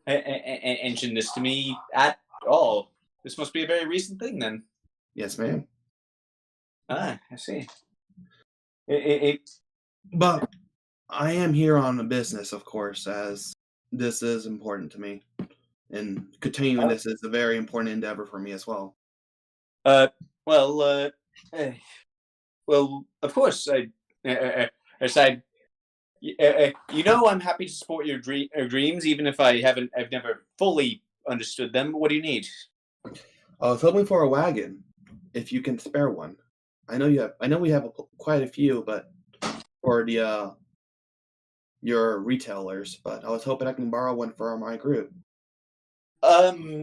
Speaker 1: this to me at all. This must be a very recent thing, then.
Speaker 3: Yes, ma'am.
Speaker 1: Ah, I see.
Speaker 3: But I am here on a business, of course, as this is important to me. And continuing this is a very important endeavor for me as well.
Speaker 1: Well, of course, you know, I'm happy to support your dreams, even if I've never fully understood them. What do you need?
Speaker 3: I was hoping for a wagon, if you can spare one. I know we have quite a few, but for your retailers. But I was hoping I can borrow one for my group.
Speaker 1: I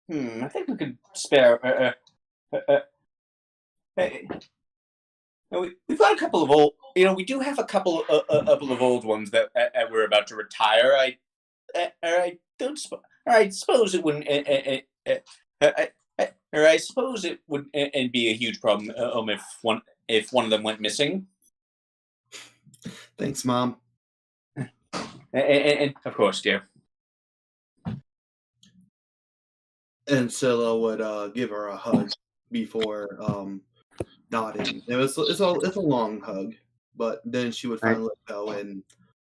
Speaker 1: think we could spare. We've got a couple of old. You know, we do have a couple of old ones that we're about to retire. I suppose it wouldn't. I suppose it would and be a huge problem if one of them went missing.
Speaker 3: Thanks, Mom.
Speaker 1: And of course, dear.
Speaker 3: And Scylla would give her a hug before nodding. It's a long hug, but then she would finally let go and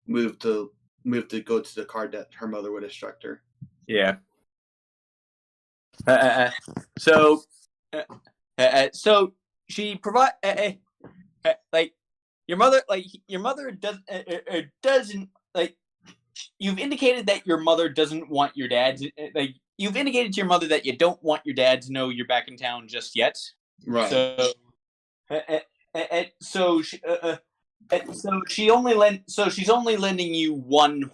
Speaker 3: move to go to the card that her mother would instruct her.
Speaker 1: Yeah. So she provide like your mother doesn't like. You've indicated that your mother doesn't want your dad to, like you've indicated to your mother that you don't want your dad to know you're back in town just yet.
Speaker 3: Right.
Speaker 1: So, so she's only lending you one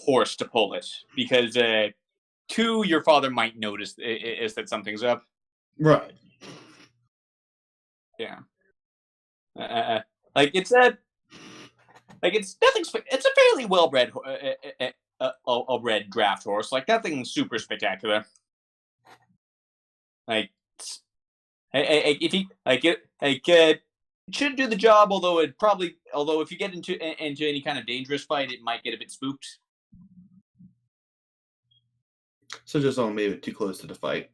Speaker 1: horse to pull it because 2, your father might notice is that something's up.
Speaker 3: Right.
Speaker 1: Yeah. Like it's nothing. It's a fairly well-bred, a red draft horse. Like nothing super spectacular. Like, if he it should do the job. Although if you get into any kind of dangerous fight, it might get a bit spooked.
Speaker 3: So just don't maybe too close to the fight.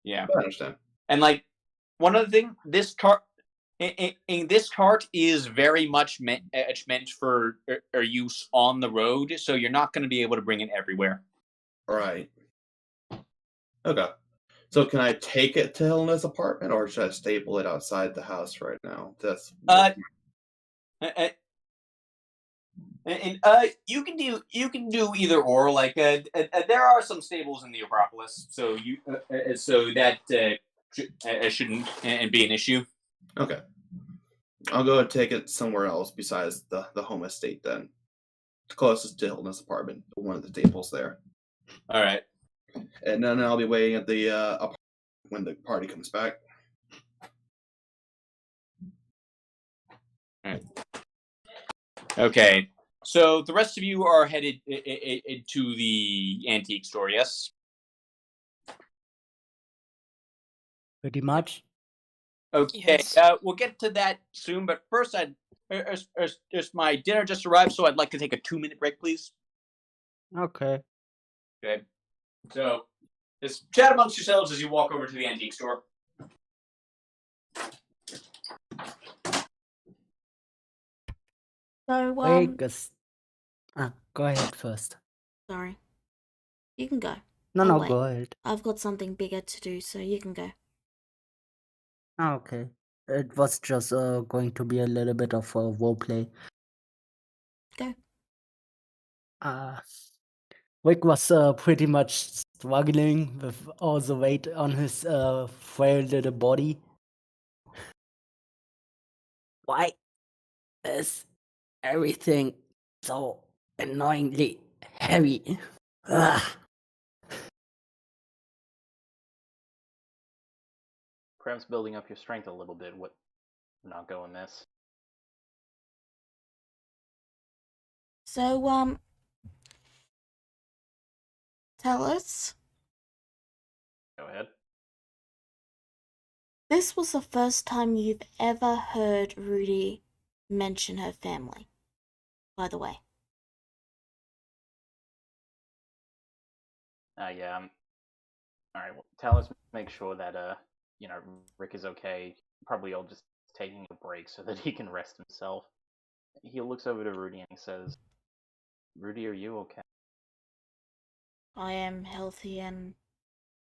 Speaker 1: Yeah,
Speaker 3: I understand.
Speaker 1: and like one other thing, this cart. This cart is very much meant for use on the road, so you're not going to be able to bring it everywhere.
Speaker 3: Right. Okay. So can I take it to Helena's apartment, or should I staple it outside the house right now? That's
Speaker 1: you can do either or. Like there are some stables in the Acropolis, so that shouldn't be an issue.
Speaker 3: okay. I'll go and take it somewhere else besides the home estate then. The closest to Helena's apartment, one of the staples there.
Speaker 1: All right.
Speaker 3: And then I'll be waiting at the apartment when the party comes back.
Speaker 1: Okay. So the rest of you are headed to the antique store, yes?
Speaker 2: Pretty much.
Speaker 1: Okay.
Speaker 5: Yes.
Speaker 1: We'll get to that soon, but first, my dinner just arrived, so I'd like to take a 2-minute break, please.
Speaker 2: Okay.
Speaker 1: Okay. So, just chat amongst yourselves as you walk over to the antique store.
Speaker 6: So,
Speaker 2: Wait, go ahead first.
Speaker 6: sorry. You can go.
Speaker 2: No,
Speaker 6: I'll
Speaker 2: no,
Speaker 6: wait.
Speaker 2: go ahead.
Speaker 6: I've got something bigger to do, so you can go.
Speaker 2: Okay. It was just going to be a little bit of a roleplay.
Speaker 6: Go.
Speaker 2: Rick was pretty much struggling with all the weight on his frail little body. Why is everything so annoyingly heavy? Ugh.
Speaker 4: Perhaps building up your strength a little bit would not go amiss.
Speaker 6: So, tell us.
Speaker 4: Go ahead.
Speaker 6: This was the first time you've ever heard Rudy mention her family, by the way.
Speaker 4: Yeah. All right. Well, tell us. Make sure that Rick is okay. Probably all just taking a break so that he can rest himself. He looks over to Rudy and he says, "Rudy, are you okay?"
Speaker 6: I am healthy and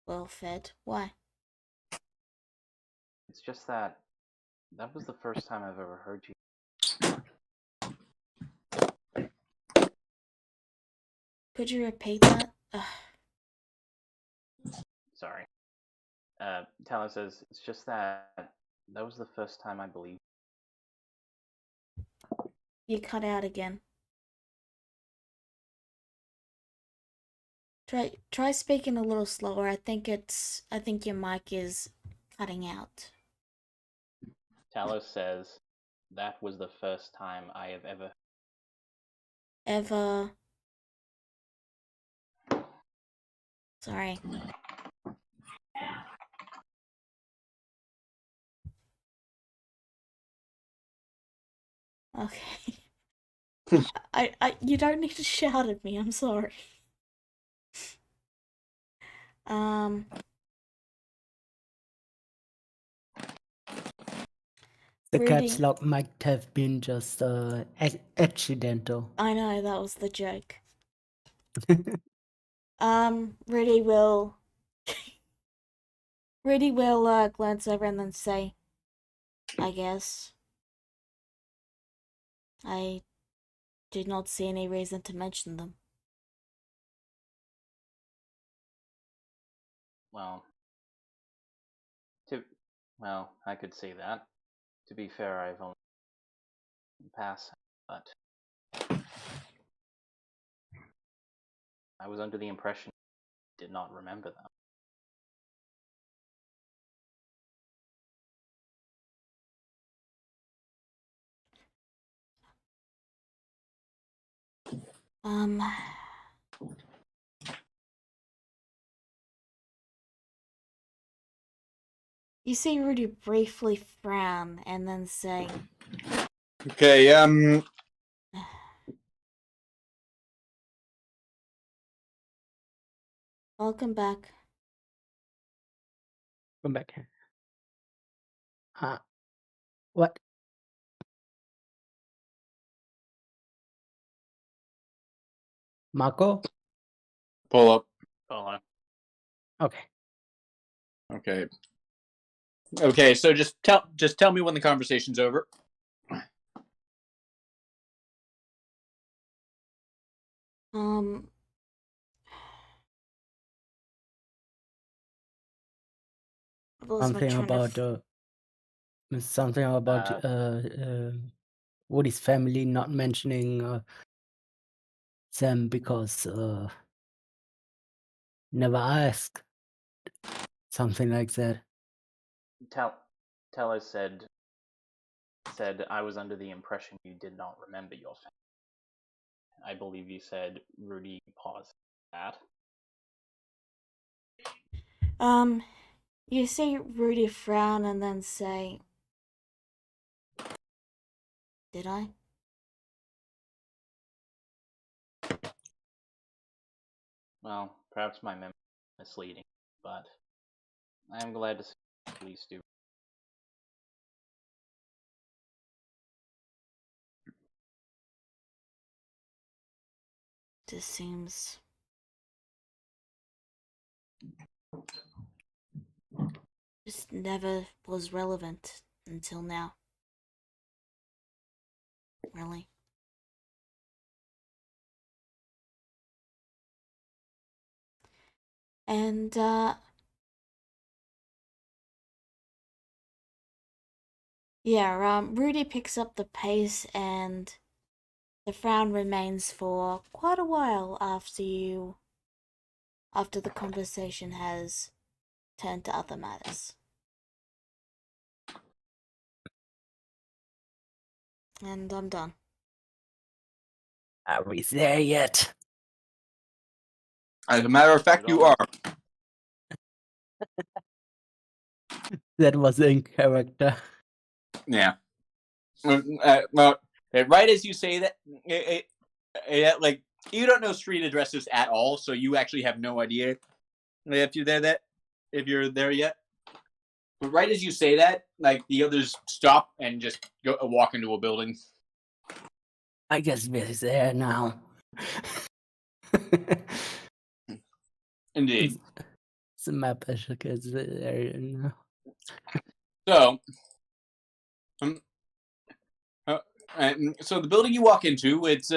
Speaker 6: well fed. Why?
Speaker 4: It's just that was the first time I've ever heard you.
Speaker 6: Could you repeat that? Ugh.
Speaker 4: Sorry. Talon says, it's just that was the first time I believed.
Speaker 6: You cut out again. Try speaking a little slower. I think your mic is cutting out.
Speaker 4: Talos says, that was the first time I have
Speaker 6: Ever. Sorry. Okay. You don't need to shout at me. I'm sorry.
Speaker 2: The
Speaker 6: Rudy.
Speaker 2: caps lock might have been just accidental.
Speaker 6: I know, that was the joke. Rudy will glance over and then say, I guess. I did not see any reason to mention them.
Speaker 4: Well, I could say that. To be fair, I've only passed, but I was under the impression I did not remember them.
Speaker 6: You see Rudy briefly frown and then say,
Speaker 1: Okay,
Speaker 6: welcome back.
Speaker 2: Come back. What? Marco?
Speaker 1: pull up.
Speaker 4: Follow.
Speaker 2: Okay.
Speaker 1: Okay, so just tell me when the conversation's over.
Speaker 6: What was my
Speaker 2: Something
Speaker 6: train
Speaker 2: about Woody's family not mentioning them because never asked. Something like that.
Speaker 4: Teller said I was under the impression you did not remember your family. I believe you said Rudy paused that.
Speaker 6: You see Rudy frown and then say, did I?
Speaker 4: Well, perhaps my memory is misleading, but I am glad to see you at least do.
Speaker 6: This seems just never was relevant until now. Really. And Rudy picks up the pace and the frown remains for quite a while after the conversation has turned to other matters. And I'm done.
Speaker 2: Are we there yet?
Speaker 1: As a matter of fact, you are.
Speaker 2: That was in character.
Speaker 1: Yeah. Well, right as you say that, like you don't know street addresses at all, so you actually have no idea if you're there yet. But right as you say that, like the others stop and just walk into a building.
Speaker 2: I guess we're there now.
Speaker 1: Indeed.
Speaker 2: It's a map is there now.
Speaker 1: So, so the building you walk into, it's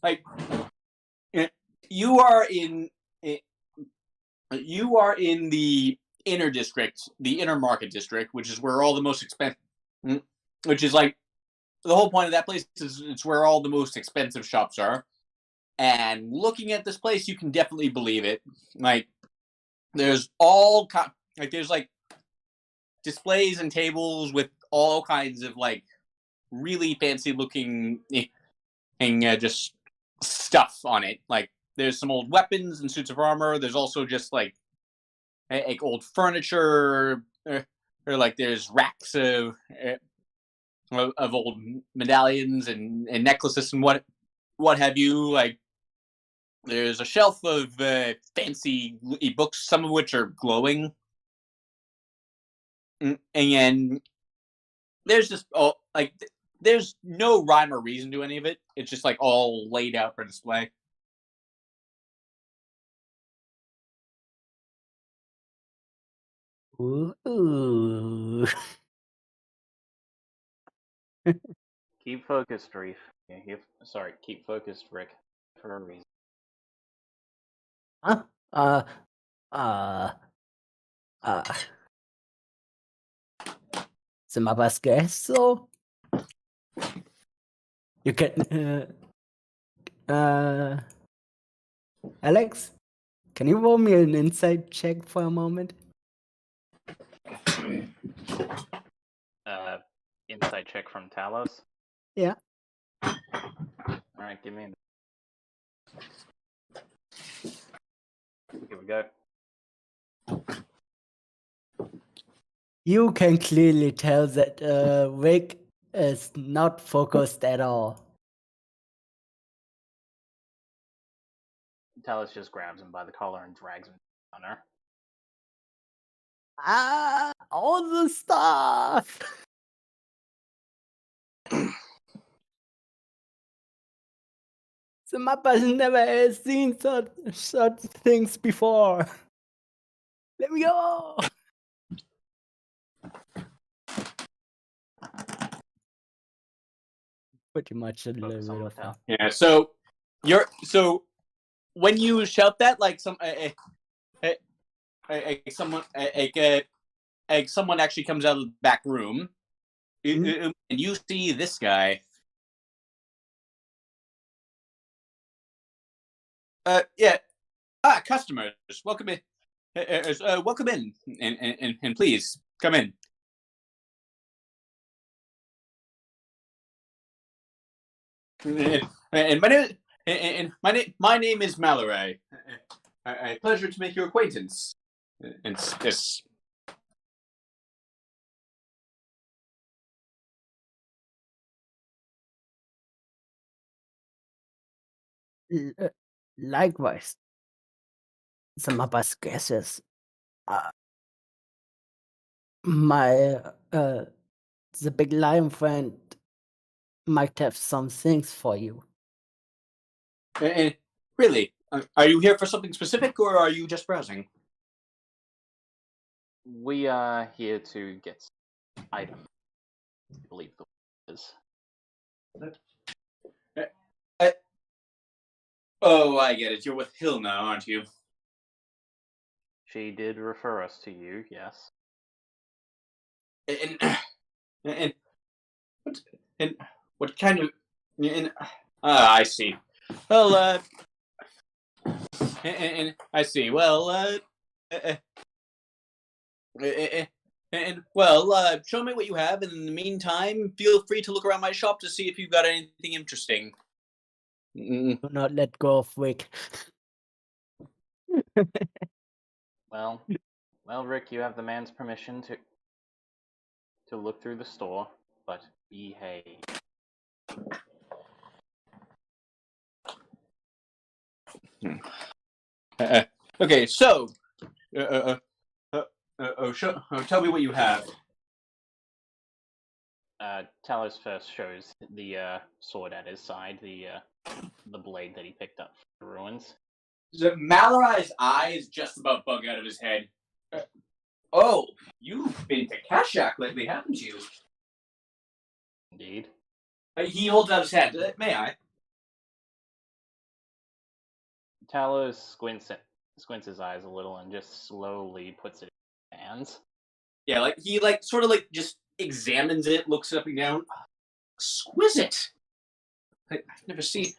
Speaker 1: like you are in the inner district, the inner market district, which is where all the most expensive, which is like the whole point of that place is it's where all the most expensive shops are. And looking at this place, you can definitely believe it. Like there's there's like displays and tables with all kinds of like really fancy looking just stuff on it. Like there's some old weapons and suits of armor. There's also just like old furniture, or like there's racks of old medallions and necklaces and what have you. Like there's a shelf of fancy books, some of which are glowing, and there's just there's no rhyme or reason to any of it. It's just like all laid out for display.
Speaker 2: Ooh.
Speaker 4: Keep focused, Reef. Keep focused, Rick, for a reason.
Speaker 2: Huh? Uh, uh, c'est ma best guess, so you can. Alex, can you roll me an insight check for a moment?
Speaker 4: Insight check from Talos.
Speaker 2: Yeah.
Speaker 4: Alright, give me Here we go.
Speaker 2: You can clearly tell that Rick is not focused at all.
Speaker 4: Talos just grabs him by the collar and drags him down her.
Speaker 2: All the stuff! The map has never seen such things before. Let me go! Pretty much a little
Speaker 4: Focus on
Speaker 2: bit
Speaker 4: the
Speaker 2: of
Speaker 4: tail.
Speaker 1: Yeah. So when you shout that, like someone actually comes out of the back room, and you see this guy. Yeah. Customers, welcome in. Welcome in, and please come in. And my name is Mallory. A pleasure to make your acquaintance. And this.
Speaker 2: Likewise, some of us guesses. My the big lion friend might have some things for you.
Speaker 1: And really, are you here for something specific, or are you just browsing?
Speaker 4: We are here to get items. I believe the word is.
Speaker 1: Oh, I get it. You're with Hill now, aren't you?
Speaker 4: She did refer us to you, yes.
Speaker 1: And what kind of? I see. Well, and I see. Well, show me what you have, and in the meantime, feel free to look around my shop to see if you've got anything interesting.
Speaker 2: Do not let go of Rick.
Speaker 4: Well, Rick, you have the man's permission to look through the store, but behave.
Speaker 1: Okay, so, tell me what you have.
Speaker 4: Talos first shows the sword at his side, the blade that he picked up from the ruins.
Speaker 1: Malorai's eyes just about bug out of his head. Oh, you've been to Kashak lately, haven't you?
Speaker 4: Indeed.
Speaker 1: He holds out his hand. May I?
Speaker 4: Talos squints his eyes a little and just slowly puts it in his hands.
Speaker 1: Yeah, like he sort of just examines it, looks up and down. Exquisite. I've never seen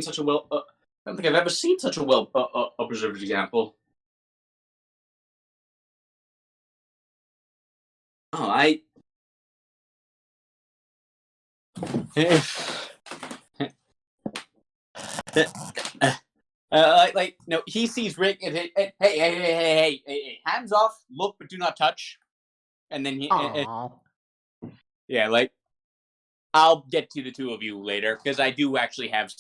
Speaker 1: such a well. I don't think I've ever seen such a well preserved example. Oh, no, he sees Rick and hey, hands off, look but do not touch, and then he, yeah, like I'll get to the two of you later because I do actually have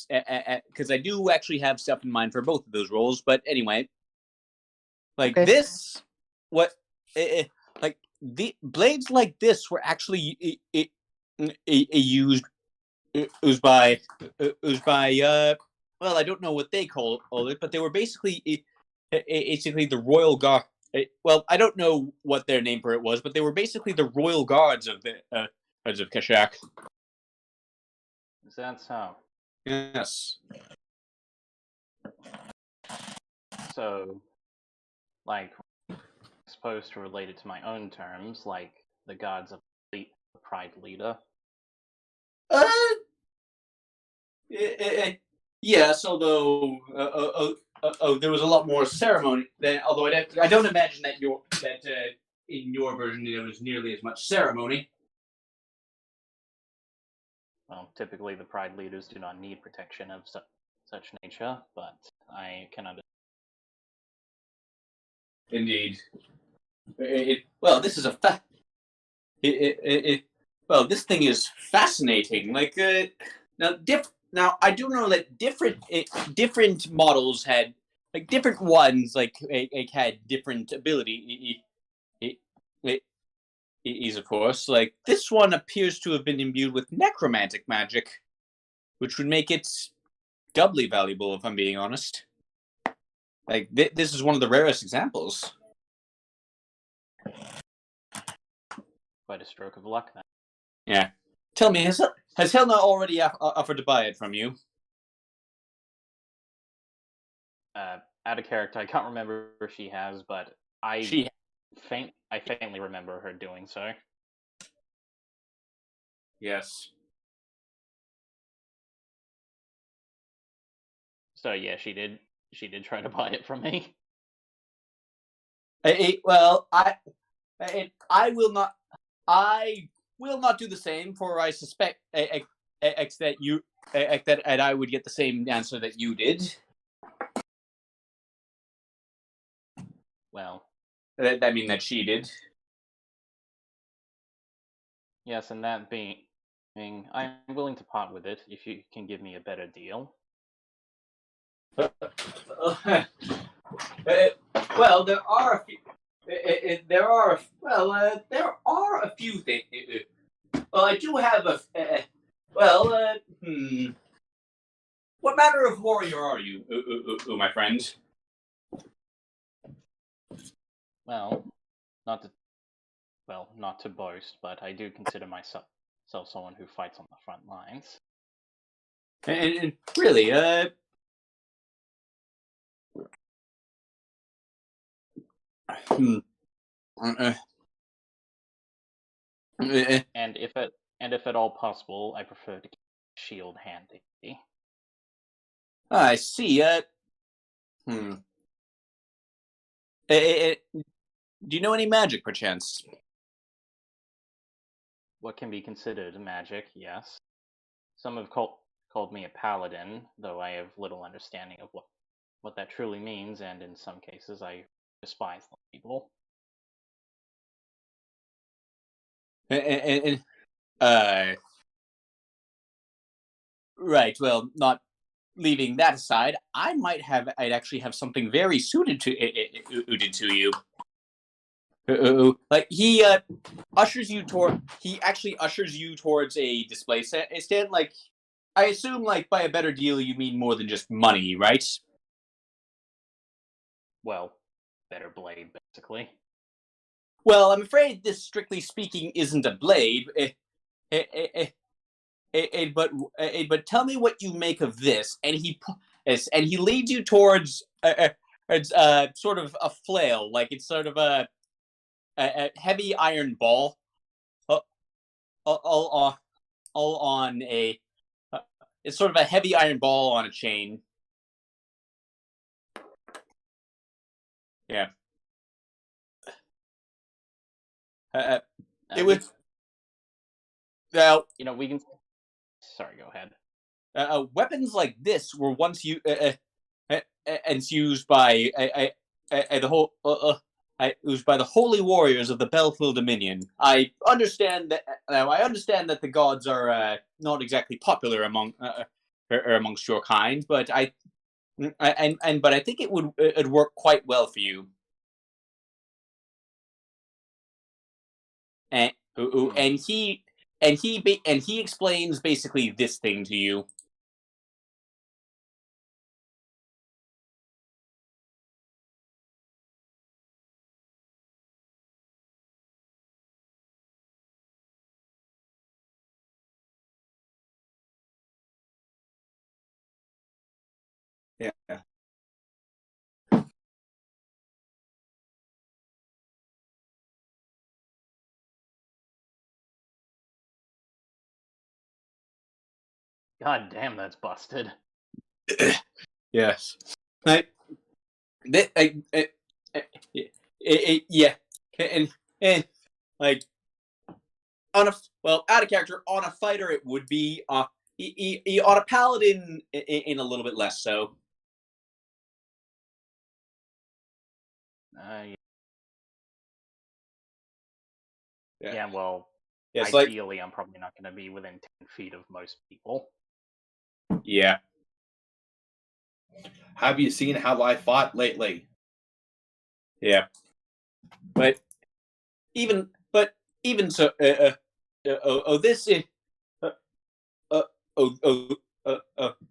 Speaker 1: stuff in mind for both of those roles. But anyway, like
Speaker 2: Okay.
Speaker 1: this, like the blades like this were actually used. It was by well, I don't know what they call it, but they were basically the royal guard. Well, I don't know what their name for it was, but they were basically the royal guards of the guards of Kashak.
Speaker 4: Is that so?
Speaker 1: Yes.
Speaker 4: So, like, supposed to relate it to my own terms, like the gods of the Pride Leader.
Speaker 1: Uh, yes, although there was a lot more ceremony. Although I don't imagine that in your version there was nearly as much ceremony.
Speaker 4: Well, typically the Pride Leaders do not need protection of such nature, but I can understand.
Speaker 1: Indeed. Well, this is a fact. Well, this thing is fascinating. Like, now I do know that different models had like different ones had different ability. Is of course like this one appears to have been imbued with necromantic magic, which would make it doubly valuable if I'm being honest. Like this is one of the rarest examples.
Speaker 4: Quite a stroke of luck, then.
Speaker 1: Yeah. Tell me, has Helena already offered to buy it from you?
Speaker 4: Out of character, I can't remember if she has, but I faintly remember her doing so.
Speaker 1: Yes.
Speaker 4: So yeah, she did. She did try to buy it from me.
Speaker 1: Well, I will not. I will not do the same. For I suspect that you that I would get the same answer that you did.
Speaker 4: Well,
Speaker 1: I mean that she did.
Speaker 4: yes, and that being, I'm willing to part with it if you can give me a better deal.
Speaker 1: Well, there are a few. There are a few things. Well, I do have a. What manner of warrior are you, my friend?
Speaker 4: Well, not to boast, but I do consider myself someone who fights on the front lines.
Speaker 1: And really,
Speaker 4: And if at all possible, I prefer to keep a shield handy.
Speaker 1: I see. Do you know any magic, perchance?
Speaker 4: What can be considered magic, yes. Some have called me a paladin, though I have little understanding of what that truly means, and in some cases I despise the people.
Speaker 1: Right. Well, not leaving that aside, I'd actually have something very suited to you. Like he ushers you towards a display stand. Like I assume, like by a better deal, you mean more than just money, right?
Speaker 4: Well, better blade, basically.
Speaker 1: Well, I'm afraid this, strictly speaking, isn't a blade. But tell me what you make of this. And he leads you towards sort of a flail, like it's sort of a heavy iron ball, all on a. It's sort of a heavy iron ball on a chain. Yeah. It was. Now,
Speaker 4: We can. Sorry, go ahead.
Speaker 1: Weapons like this were once used by the whole. Used by the holy warriors of the Belfield Dominion. I understand that the gods are not exactly popular amongst your kind, but I think it'd work quite well for you. And he explains basically this thing to you. Yeah.
Speaker 4: God damn, that's busted.
Speaker 1: Yes. I, yeah, and like on a out of character on a fighter it would be on a paladin in a little bit less so.
Speaker 4: Yeah.
Speaker 1: Yeah.
Speaker 4: Yeah, well,
Speaker 1: Yes, like
Speaker 4: ideally, I'm probably not going to be within 10 feet of most people.
Speaker 1: yeah.
Speaker 3: Have you seen how I fought lately?
Speaker 1: Yeah. But even so, this is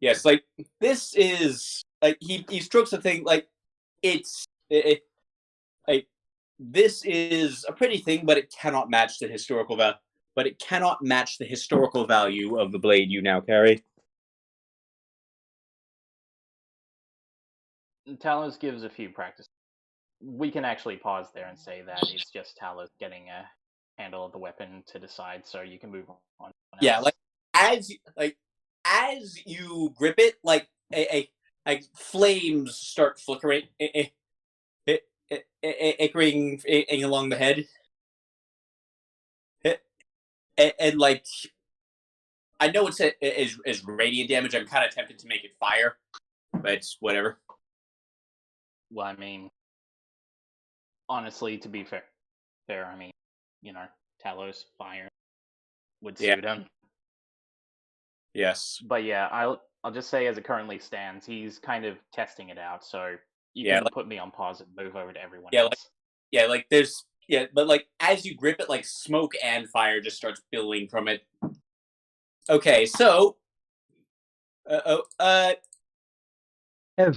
Speaker 1: yes, like this is like he strokes the thing like it's like this is a pretty thing, but it cannot match the historical value. But it cannot match the historical value of the blade you now carry.
Speaker 4: Talos gives a few practice. We can actually pause there and say that it's just Talos getting a handle of the weapon to decide, so you can move on.
Speaker 1: Yeah, as you grip it, like flames start flickering, flickering along the head, and like I know it's is radiant damage. I'm kind of tempted to make it fire, but it's whatever.
Speaker 4: Well, I mean, honestly, to be fair, I mean, Talos fire would suit him.
Speaker 1: Yes.
Speaker 4: But yeah, I'll just say as it currently stands, he's kind of testing it out. So you can put me on pause and move over to everyone else.
Speaker 1: But like as you grip it, like smoke and fire just starts billowing from it. Okay, so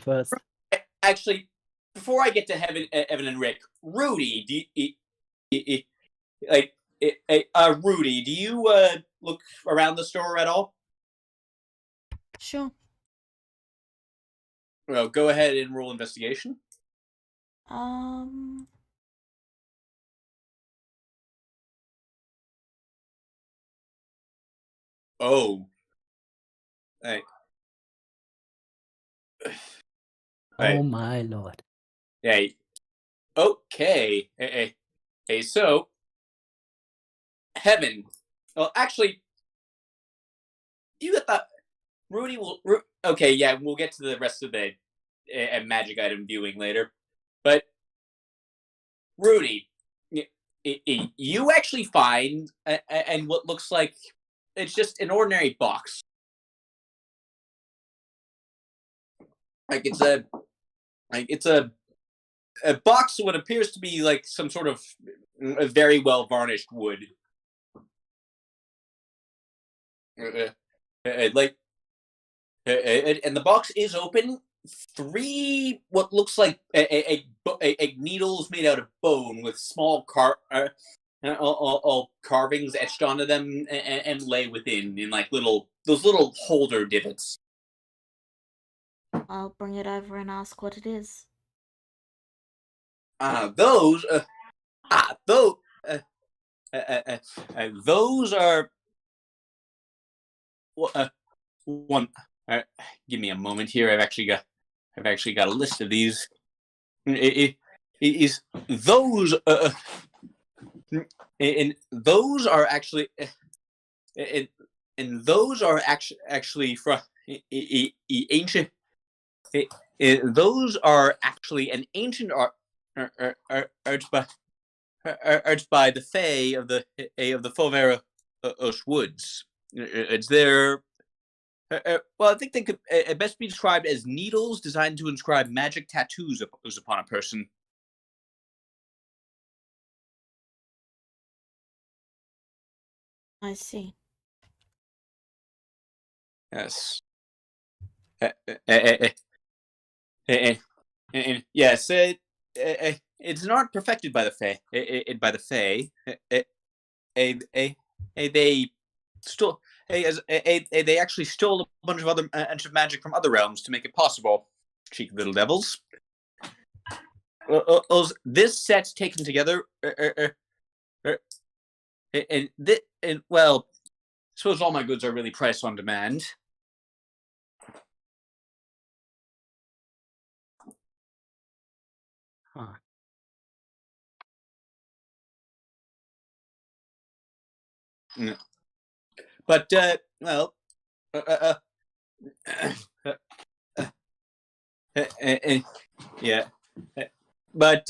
Speaker 2: First.
Speaker 1: Actually, before I get to Evan and Rick, Rudy, Rudy, do you look around the store at all?
Speaker 6: Sure.
Speaker 1: Well, go ahead and roll investigation. Oh. Hey.
Speaker 2: Oh my lord.
Speaker 1: Hey. Okay. Hey, so Heaven. Well, actually, you got that. Rudy will. Okay, yeah, we'll get to the rest of the magic item viewing later. But Rudy, you actually find and what looks like it's just an ordinary box. It's a box of what appears to be like some sort of a very well varnished wood. And the box is open. 3 what looks like needles made out of bone with small carvings etched onto them and lay within in like those little holder divots.
Speaker 6: I'll bring it over and ask what it is.
Speaker 1: Those are one. Give me a moment here. I've actually got a list of these. Those and those are actually and those are actually from ancient. Those are actually an ancient art by the Fae of the Fovera Woods. It's their. Well, I think they could best be described as needles designed to inscribe magic tattoos upon a person.
Speaker 6: I see.
Speaker 1: Yes. Yes. It's not perfected by the Fae. By the Fae. They stole. They actually stole a bunch of other ancient magic from other realms to make it possible. Cheeky little devils. This set's taken together, and well, I suppose all my goods are really priced on demand.
Speaker 2: Huh.
Speaker 1: But well, yeah. But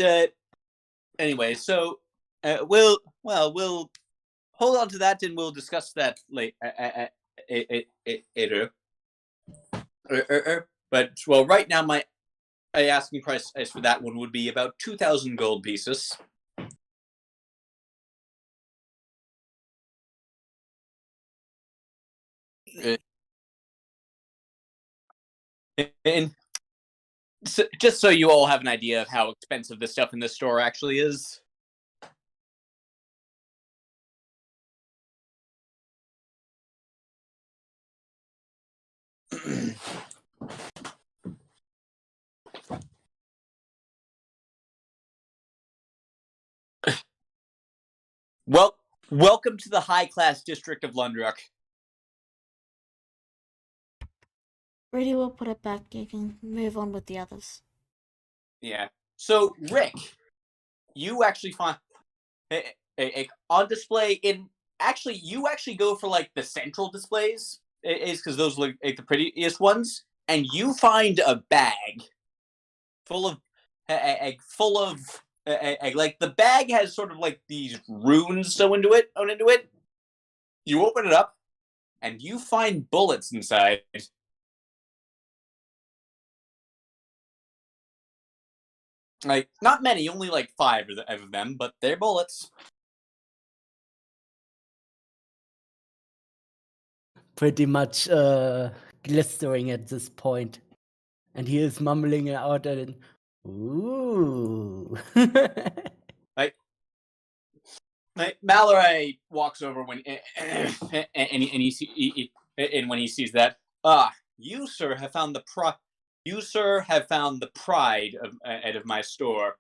Speaker 1: anyway, so we'll hold on to that, and we'll discuss that later. But well, right now my asking price for that one would be about 2,000 gold pieces. And so, just so you all have an idea of how expensive the stuff in this store actually is. Well, welcome to the high-class district of Lundrock.
Speaker 6: Rudy will put it back. You can move on with the others.
Speaker 1: Yeah. So, Rick, you actually find on display in. Actually, you actually go for like the central displays, is because those look like the prettiest ones, and you find a bag full of like the bag has sort of like these runes sewn into it. You open it up, and you find bullets inside. Like, not many, only like 5 of them, but they're bullets.
Speaker 2: Pretty much glistering at this point. And he is mumbling out and ooh.
Speaker 1: Like Mallory walks over when and he sees that, you sir have found the pride of my store.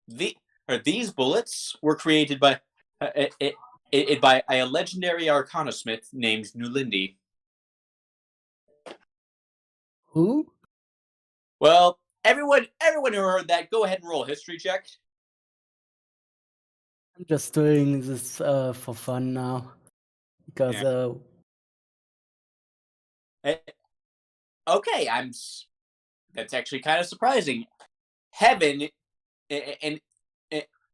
Speaker 1: These bullets were created by by a legendary arcana smith named Nulindi.
Speaker 2: Who?
Speaker 1: Well, everyone who heard that, go ahead and roll a history check.
Speaker 2: I'm just doing this for fun now. Because
Speaker 1: okay, that's actually kind of surprising. Heaven and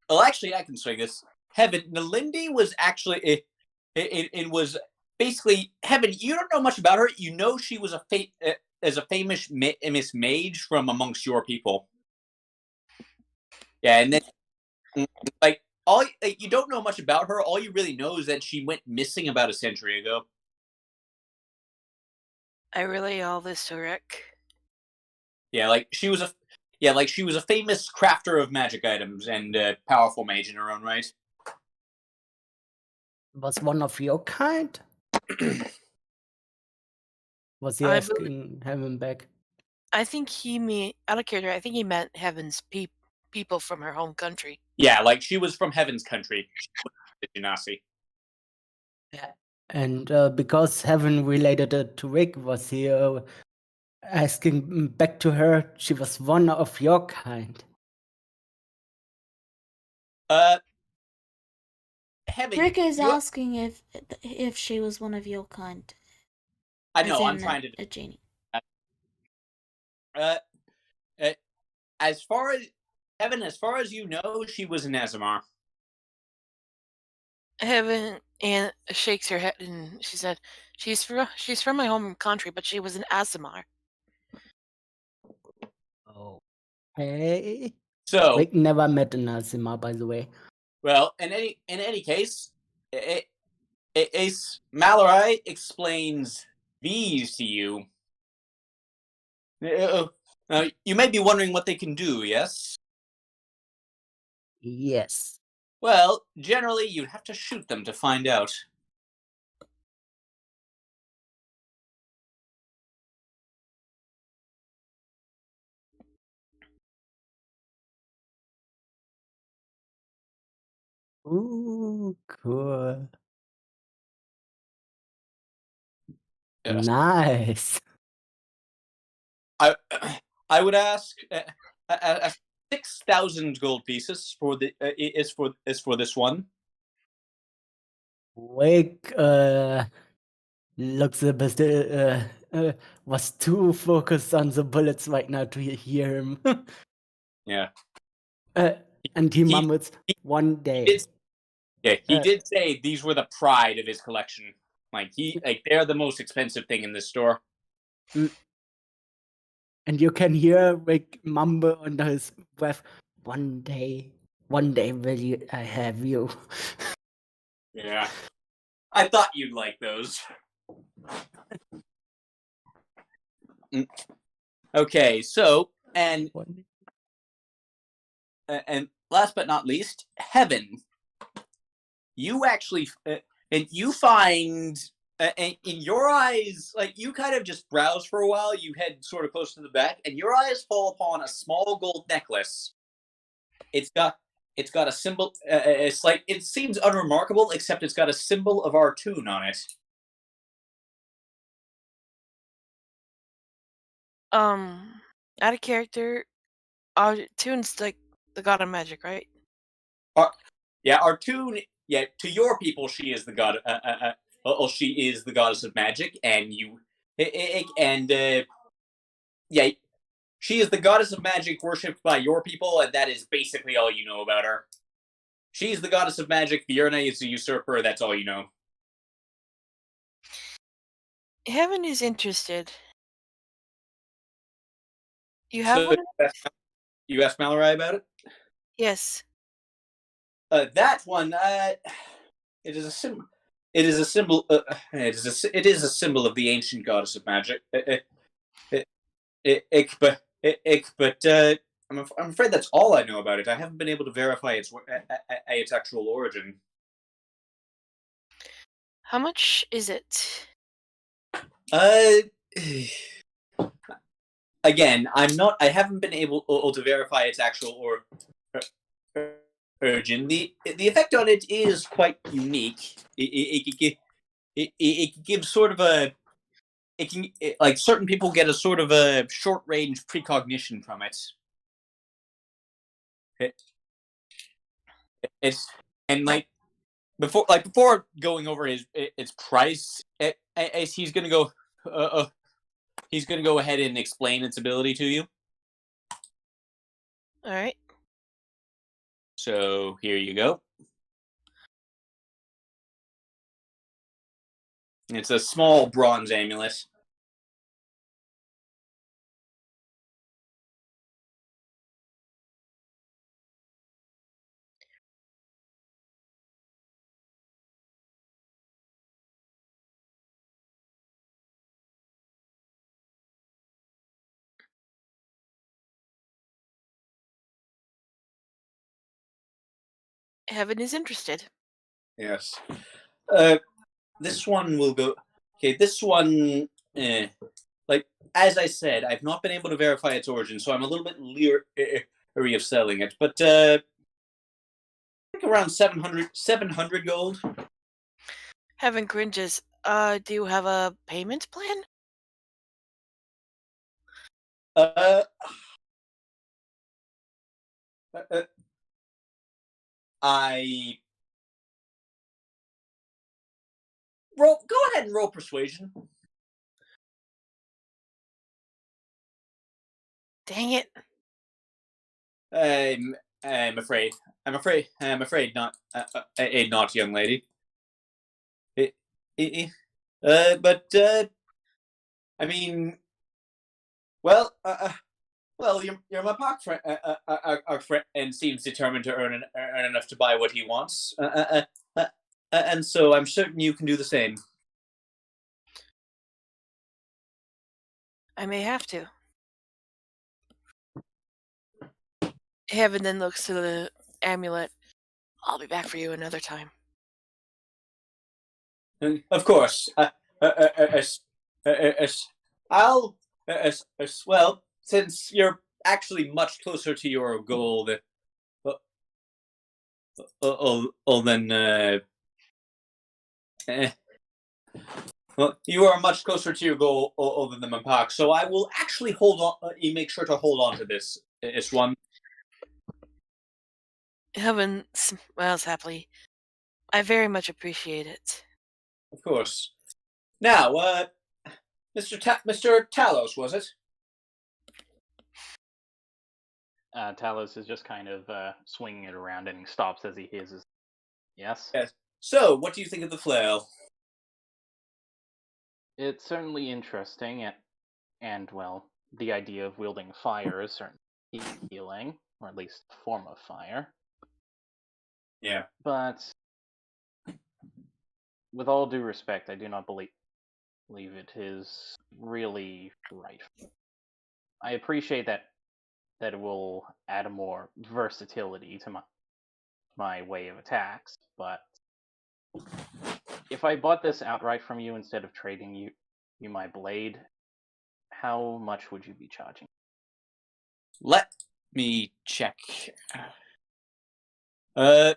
Speaker 1: well, actually, I can say this. Heaven, Nalindi was actually it was basically Heaven. You don't know much about her. You know she was as a famous Miss Mage from amongst your people. Yeah, and then like you don't know much about her. All you really know is that she went missing about a century ago.
Speaker 5: I relay all this to Rick.
Speaker 1: Yeah, like she was a famous crafter of magic items and powerful mage in her own right.
Speaker 2: was one of your kind? Was he asking Heaven back?
Speaker 5: I think out of character, I think he meant Heaven's people from her home country.
Speaker 1: Yeah, like she was from Heaven's country. Genasi.
Speaker 2: Yeah. And because Heaven related it to Rick, was he asking back to her, she was one of your kind?
Speaker 1: Heaven.
Speaker 6: Rick is asking if she was one of your kind.
Speaker 1: I know. I'm trying to.
Speaker 6: A genie.
Speaker 1: As far as Heaven, as far as you know, she was an Azamar.
Speaker 5: Heaven and shakes her head and she said, "She's from my home country, but she was an Azamar."
Speaker 2: Oh, hey.
Speaker 1: So
Speaker 2: Rick never met an Azimar, by the way.
Speaker 1: Well, in any case, Mallory explains these to you. You may be wondering what they can do, yes?
Speaker 2: Yes.
Speaker 1: Well, generally, you'd have to shoot them to find out.
Speaker 2: Ooh, cool.
Speaker 1: Yes.
Speaker 2: Nice.
Speaker 1: I would ask, 6,000 gold pieces for the is for this one.
Speaker 2: Wake looks a bit was too focused on the bullets right now to hear him.
Speaker 1: Yeah.
Speaker 2: And he mumbles, one day.
Speaker 1: He did say these were the pride of his collection. Like they're the most expensive thing in this store.
Speaker 2: And you can hear Rick mumble under his breath, one day will I have you.
Speaker 1: Yeah. I thought you'd like those. Okay, so and last but not least, Heaven. You actually and you find in your eyes, like you kind of just browse for a while. You head sort of close to the back, and your eyes fall upon a small gold necklace. It's got a symbol. It's like it seems unremarkable, except it's got a symbol of Artoon on it.
Speaker 5: Out of character, Artoon's like the god of magic, right?
Speaker 1: Yeah, Artoon. Yeah, to your people, she is the god. She is the goddess of magic, and yeah, she is the goddess of magic worshipped by your people, and that is basically all you know about her. She's the goddess of magic. Vierna is the usurper. That's all you know.
Speaker 5: Heaven is interested. You have one?
Speaker 1: You asked Malarai about it?
Speaker 5: Yes.
Speaker 1: That one, it is a symbol. It is a symbol. It is a symbol of the ancient goddess of magic. But I'm afraid that's all I know about it. I haven't been able to verify its actual origin.
Speaker 5: How much is it?
Speaker 1: Again, I haven't been able to verify its actual origin. The effect on it is quite unique. It can give sort of a. Like certain people get a sort of a short range precognition from it. It's and like before going over its price, he's gonna go. He's gonna go ahead and explain its ability to you.
Speaker 5: All right.
Speaker 1: So here you go. It's a small bronze amulet.
Speaker 5: Heaven is interested.
Speaker 1: Yes. This one will go. Okay, this one. Like as I said, I've not been able to verify its origin, so I'm a little bit leery of selling it. But I think around 700 gold.
Speaker 5: Heaven cringes. Do you have a payment plan?
Speaker 1: I roll. Go ahead and roll persuasion.
Speaker 5: Dang it.
Speaker 1: I'm afraid not. Not, young lady. But I mean, well, you're my park friend, our friend, and seems determined to earn enough to buy what he wants. And so I'm certain you can do the same.
Speaker 5: I may have to. Heaven then looks to the amulet. I'll be back for you another time.
Speaker 1: Of course. I'll. Well, since you're actually much closer to your goal than. Then. Well, you are much closer to your goal than the Mapak, so I will actually hold on. You make sure to hold on to this one.
Speaker 5: Heaven smiles happily. I very much appreciate it.
Speaker 1: Of course. Now, Mr. Talos, was it?
Speaker 4: Talos is just kind of swinging it around, and he stops as he hears his yes.
Speaker 1: Yes. So, what do you think of the flail?
Speaker 4: It's certainly interesting, and well, the idea of wielding fire is certainly healing, or at least a form of fire.
Speaker 1: Yeah.
Speaker 4: But with all due respect, I do not believe it is really right. I appreciate that it will add more versatility to my way of attacks, but if I bought this outright from you instead of trading you my blade, how much would you be charging?
Speaker 1: Let me check. And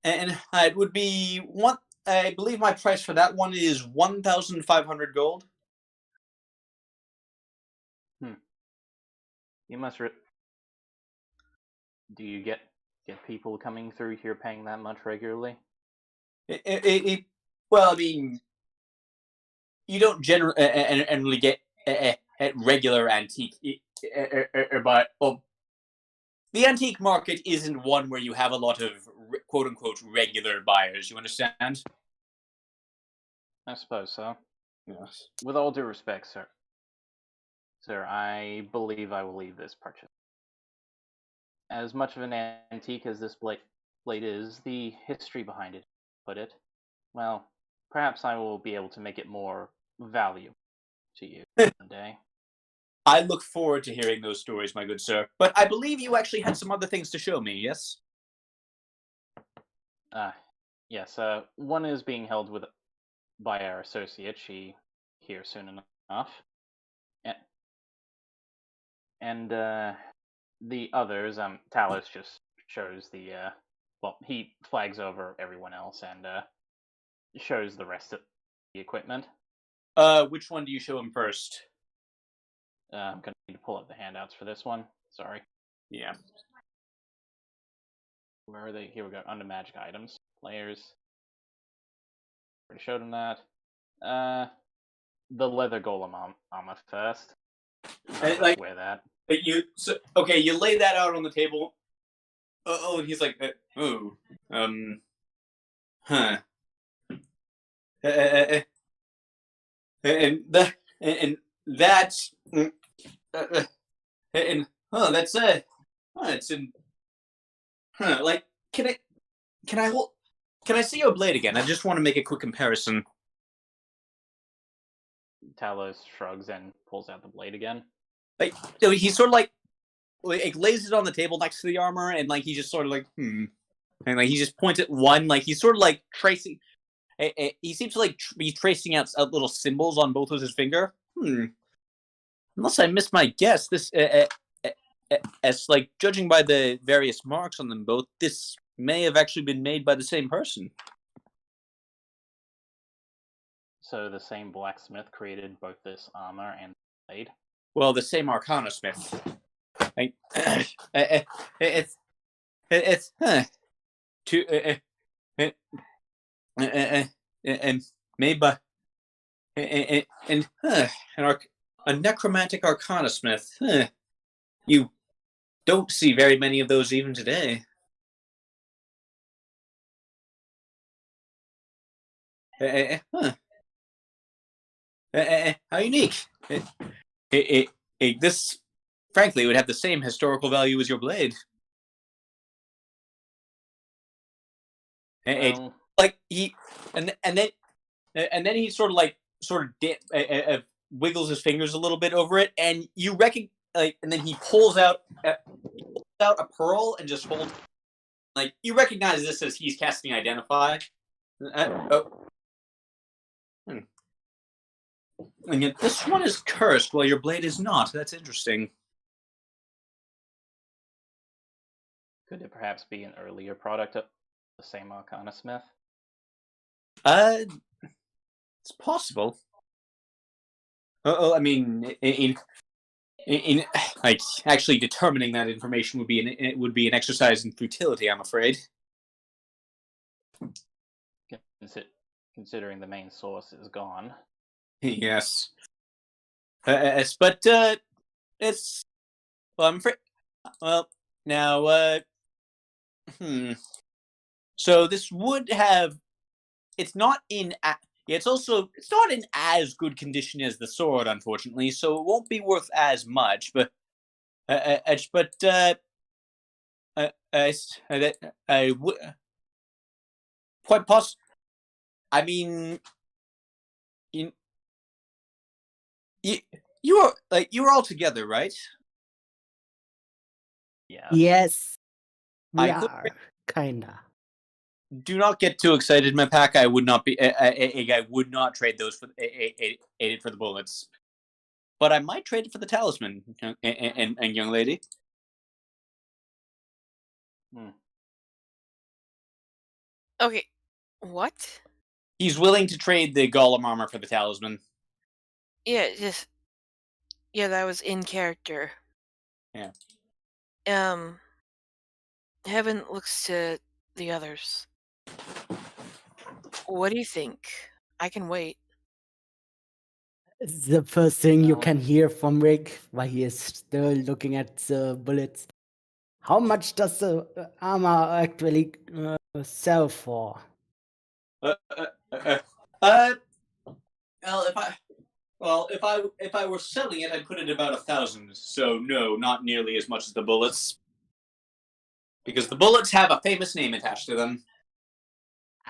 Speaker 1: it would be one. I believe my price for that one is 1,500 gold.
Speaker 4: You must. Do you get people coming through here paying that much regularly?
Speaker 1: Well, I mean, you don't generally get regular antique, but well, the antique market isn't one where you have a lot of quote unquote regular buyers. You understand?
Speaker 4: I suppose so.
Speaker 1: Yes.
Speaker 4: With all due respect, sir, I believe I will leave this purchase. As much of an antique as this blade is, the history behind it, put it, well, perhaps I will be able to make it more valuable to you one day.
Speaker 1: I look forward to hearing those stories, my good sir. But I believe you actually had some other things to show me, yes?
Speaker 4: Yes. One is being held by our associate. She here soon enough. And the others, Talos just shows the he flags over everyone else and shows the rest of the equipment.
Speaker 1: Which one do you show him first?
Speaker 4: I'm gonna need to pull up the handouts for this one. Sorry.
Speaker 1: Yeah.
Speaker 4: Where are they? Here we go. Under magic items, players. Already showed him that. The leather golem armor first.
Speaker 1: Like,
Speaker 4: wear that.
Speaker 1: You lay that out on the table. And he's like, huh. And that's that's it's in like can I see your blade again? I just want to make a quick comparison.
Speaker 4: Talos shrugs and pulls out the blade again.
Speaker 1: Like, so he sort of like lays it on the table next to the armor, and like he just sort of like and like he just points at one, like he's sort of like tracing. He seems to like be tracing out little symbols on both of his finger. Unless I missed my guess, this as like judging by the various marks on them both, this may have actually been made by the same person.
Speaker 4: So the same blacksmith created both this armor and blade?
Speaker 1: Well, the same Arcana Smith. Like, and made by a necromantic Arcana Smith. You don't see very many of those even today. How unique! This, frankly, would have the same historical value as your blade. Like he, and then he sort of wiggles his fingers a little bit over it, and you recognize, like, and then he pulls out a pearl and just holds. Like, you recognize this as he's casting Identify. And yet this one is cursed while your blade is not. That's interesting.
Speaker 4: Could it perhaps be an earlier product of the same Arcana Smith?
Speaker 1: It's possible. I mean, in like actually determining that information would be an exercise in futility, I'm afraid.
Speaker 4: Considering the main source is gone.
Speaker 1: Yes. But it's well, I'm afraid. Well, now, So this would have. It's not in. It's not in as good condition as the sword, unfortunately. So it won't be worth as much. But I would quite possibly. I mean, you, you were all together, right?
Speaker 4: Yeah.
Speaker 2: Yes, we
Speaker 1: I could-
Speaker 2: are kinda.
Speaker 1: Do not get too excited, my pack. I would not be. I would not trade those for it for the bullets. But I might trade it for the talisman, and young lady.
Speaker 5: Okay, what?
Speaker 1: He's willing to trade the golem armor for the talisman.
Speaker 5: Yeah, that was in character.
Speaker 1: Yeah.
Speaker 5: Heaven looks to the others. What do you think? I can wait.
Speaker 2: The first thing you
Speaker 4: Well-
Speaker 2: can hear from Rick while he is still looking at the bullets. How much does the armor actually sell for?
Speaker 1: Well, if I were selling it, I'd put it about 1,000. So no, not nearly as much as the bullets, because the bullets have a famous name attached to them.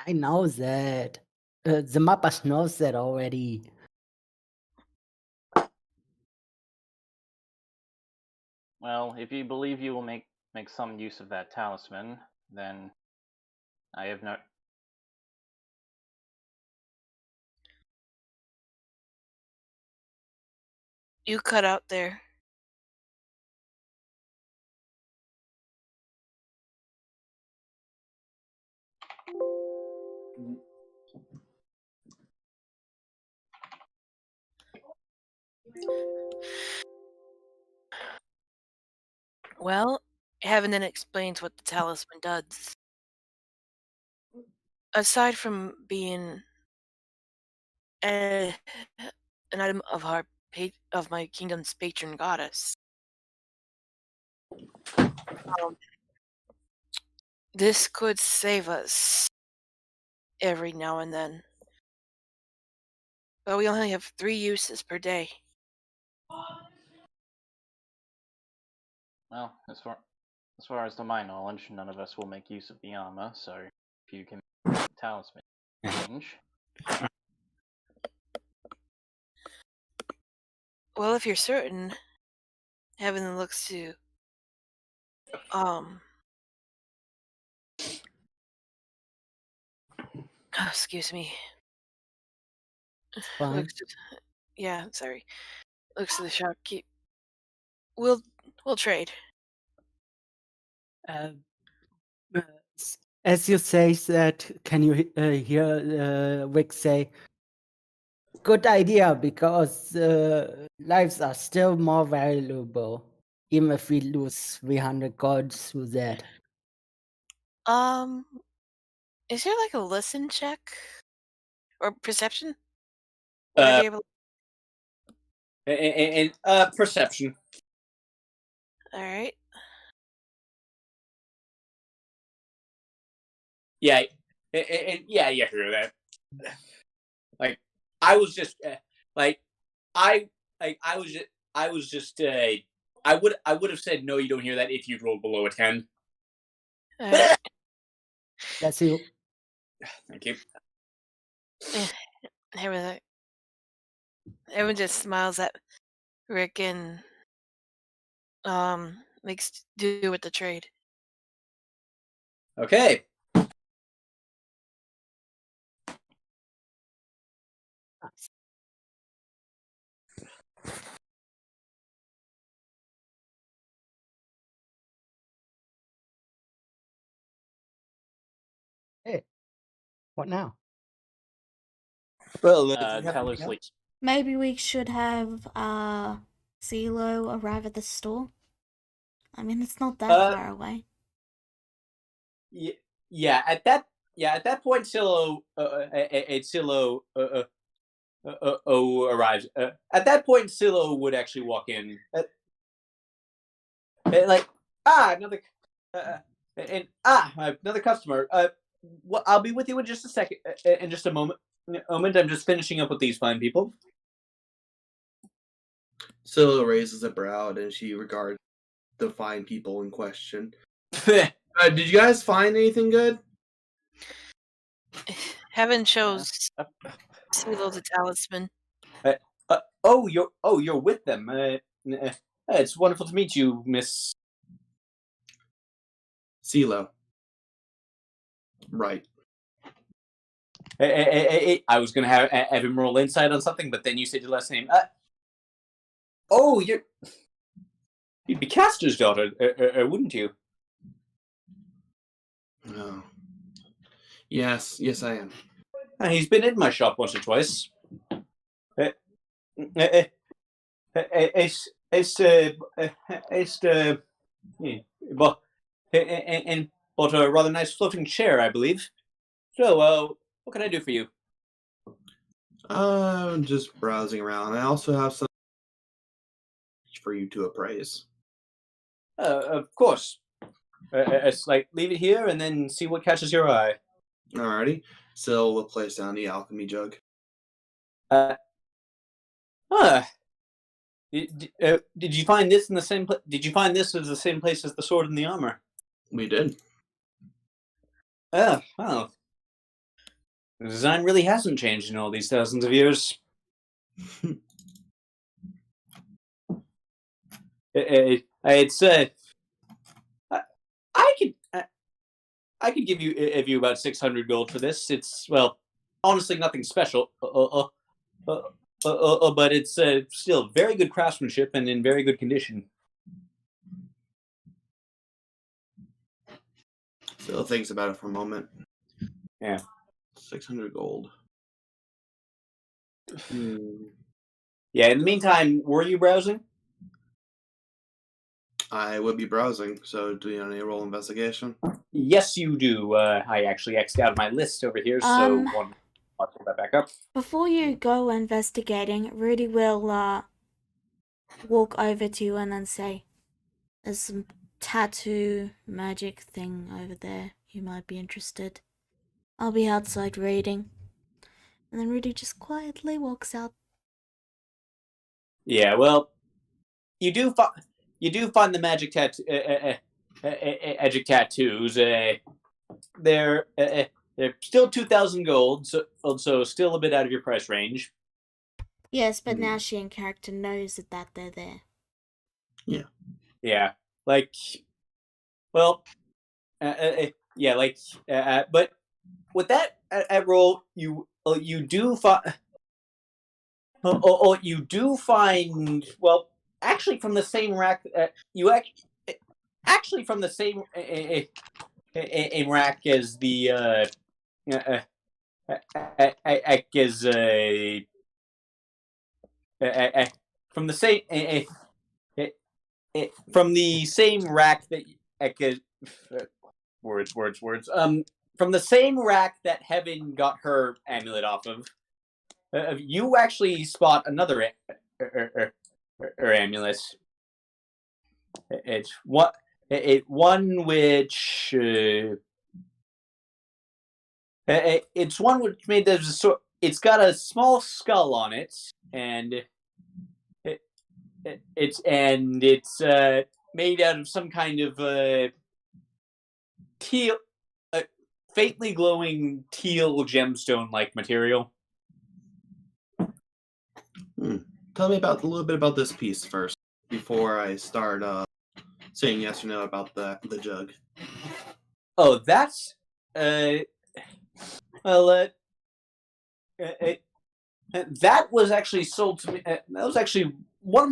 Speaker 2: I know that. The Mappas knows that already.
Speaker 4: Well, if you believe you will make some use of that talisman, then I have no.
Speaker 5: You cut out there. Well, Heaven then explains what the talisman does. Aside from being an item of of my kingdom's patron goddess, this could save us every now and then. But we only have 3 uses per day.
Speaker 4: Well, as far as to my knowledge, none of us will make use of the armor. So if you can make the talisman change.
Speaker 5: Well, if you're certain, Heaven then looks to excuse me.
Speaker 2: Fine.
Speaker 5: Looks to, sorry. Looks to the shopkeep. We'll trade.
Speaker 2: As you say that, can you hear Rick say, good idea, because lives are still more valuable, even if we lose 300 gold through that.
Speaker 5: Is there like a listen check? Or perception? Would I be able
Speaker 1: And perception.
Speaker 5: Alright.
Speaker 1: Yeah, and yeah, you hear that. Like I was just like I was just I would have said no, you don't hear that if you'd rolled below a 10.
Speaker 5: Alright.
Speaker 2: That's you.
Speaker 1: Thank you.
Speaker 5: Everyone just smiles at Rick and makes do with the trade.
Speaker 1: Okay.
Speaker 2: Hey, what now?
Speaker 1: Well,
Speaker 4: Tell us,
Speaker 6: Maybe we should have CeeLo arrive at the store? I mean, it's not that far away.
Speaker 1: Yeah. At that point, Silo arrives. At that point, Silo would actually walk in. Another another customer. I'll be with you in just a second. In just a moment. I'm just finishing up with these fine people.
Speaker 3: Scylla raises a brow and she regards the fine people in question. Did you guys find anything good?
Speaker 5: Heaven chose CeeLo the talisman.
Speaker 1: You're with them. It's wonderful to meet you, Miss
Speaker 3: CeeLo. Right.
Speaker 1: I was gonna have him roll insight on something, but then you said your last name. You'd be Castor's daughter, wouldn't you?
Speaker 3: No. Yes, I am.
Speaker 1: He's been in my shop once or twice. But bought a rather nice floating chair, I believe. So, what can I do for you?
Speaker 3: Just browsing around. I also have some for you to appraise.
Speaker 1: Of course. It's like, leave it here and then see what catches your eye.
Speaker 3: Alrighty. Syl will place down the alchemy jug.
Speaker 1: Did you find this in the same place? Did you find this as the same place as the sword and the armor?
Speaker 3: We did.
Speaker 1: Oh, well. The design really hasn't changed in all these thousands of years. I could give you about 600 gold for this. It's, well, honestly nothing special. But it's still very good craftsmanship and in very good condition.
Speaker 3: Still thinks about it for a moment.
Speaker 1: Yeah.
Speaker 3: 600 gold.
Speaker 1: Yeah, in the meantime, were you browsing?
Speaker 3: I would be browsing, so do you want to roll investigation?
Speaker 1: Yes, you do. I actually X'd out my list over here, so I'll pull that back up.
Speaker 6: Before you go investigating, Rudy will walk over to you and then say, "There's some tattoo magic thing over there. You might be interested. I'll be outside reading." And then Rudy just quietly walks out.
Speaker 1: Yeah, well, you do find the magic tattoos. They're still 2,000 gold, so still a bit out of your price range.
Speaker 6: Yes, but now she in character knows that they're there.
Speaker 3: Yeah.
Speaker 1: Yeah, like, well, but with that roll, you do find. You do find, well, actually from the same rack. Actually from the same rack as the from the same rack that words. From the same rack that Heaven got her amulet off of. You actually spot another amulet. It's one which it's one which made there's a sort. It's got a small skull on it, and it's made out of some kind of teal, faintly glowing teal gemstone-like material.
Speaker 3: Tell me a little bit about this piece first, before I start saying yes or no about the jug.
Speaker 1: Oh, that's that was actually sold to me. That's actually one of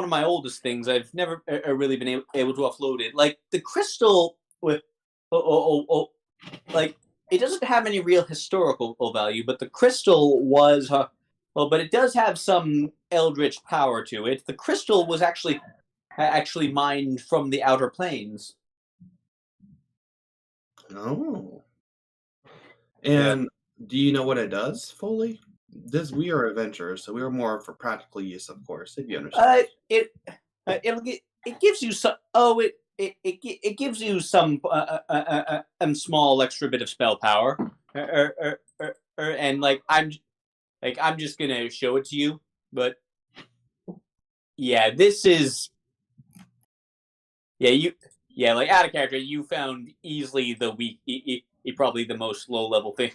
Speaker 1: my oldest things. I've never really been able to offload it. Like the crystal with like it doesn't have any real historical value, but the crystal was but it does have some eldritch power to it. The crystal was actually mined from the outer planes.
Speaker 3: Oh. And do you know what it does fully? We are adventurers, so we are more for practical use, of course, if you understand.
Speaker 1: It gives you some. It gives you some small extra bit of spell power, and I'm just gonna show it to you. But yeah, this is like out of character. You found easily the probably the most low level thing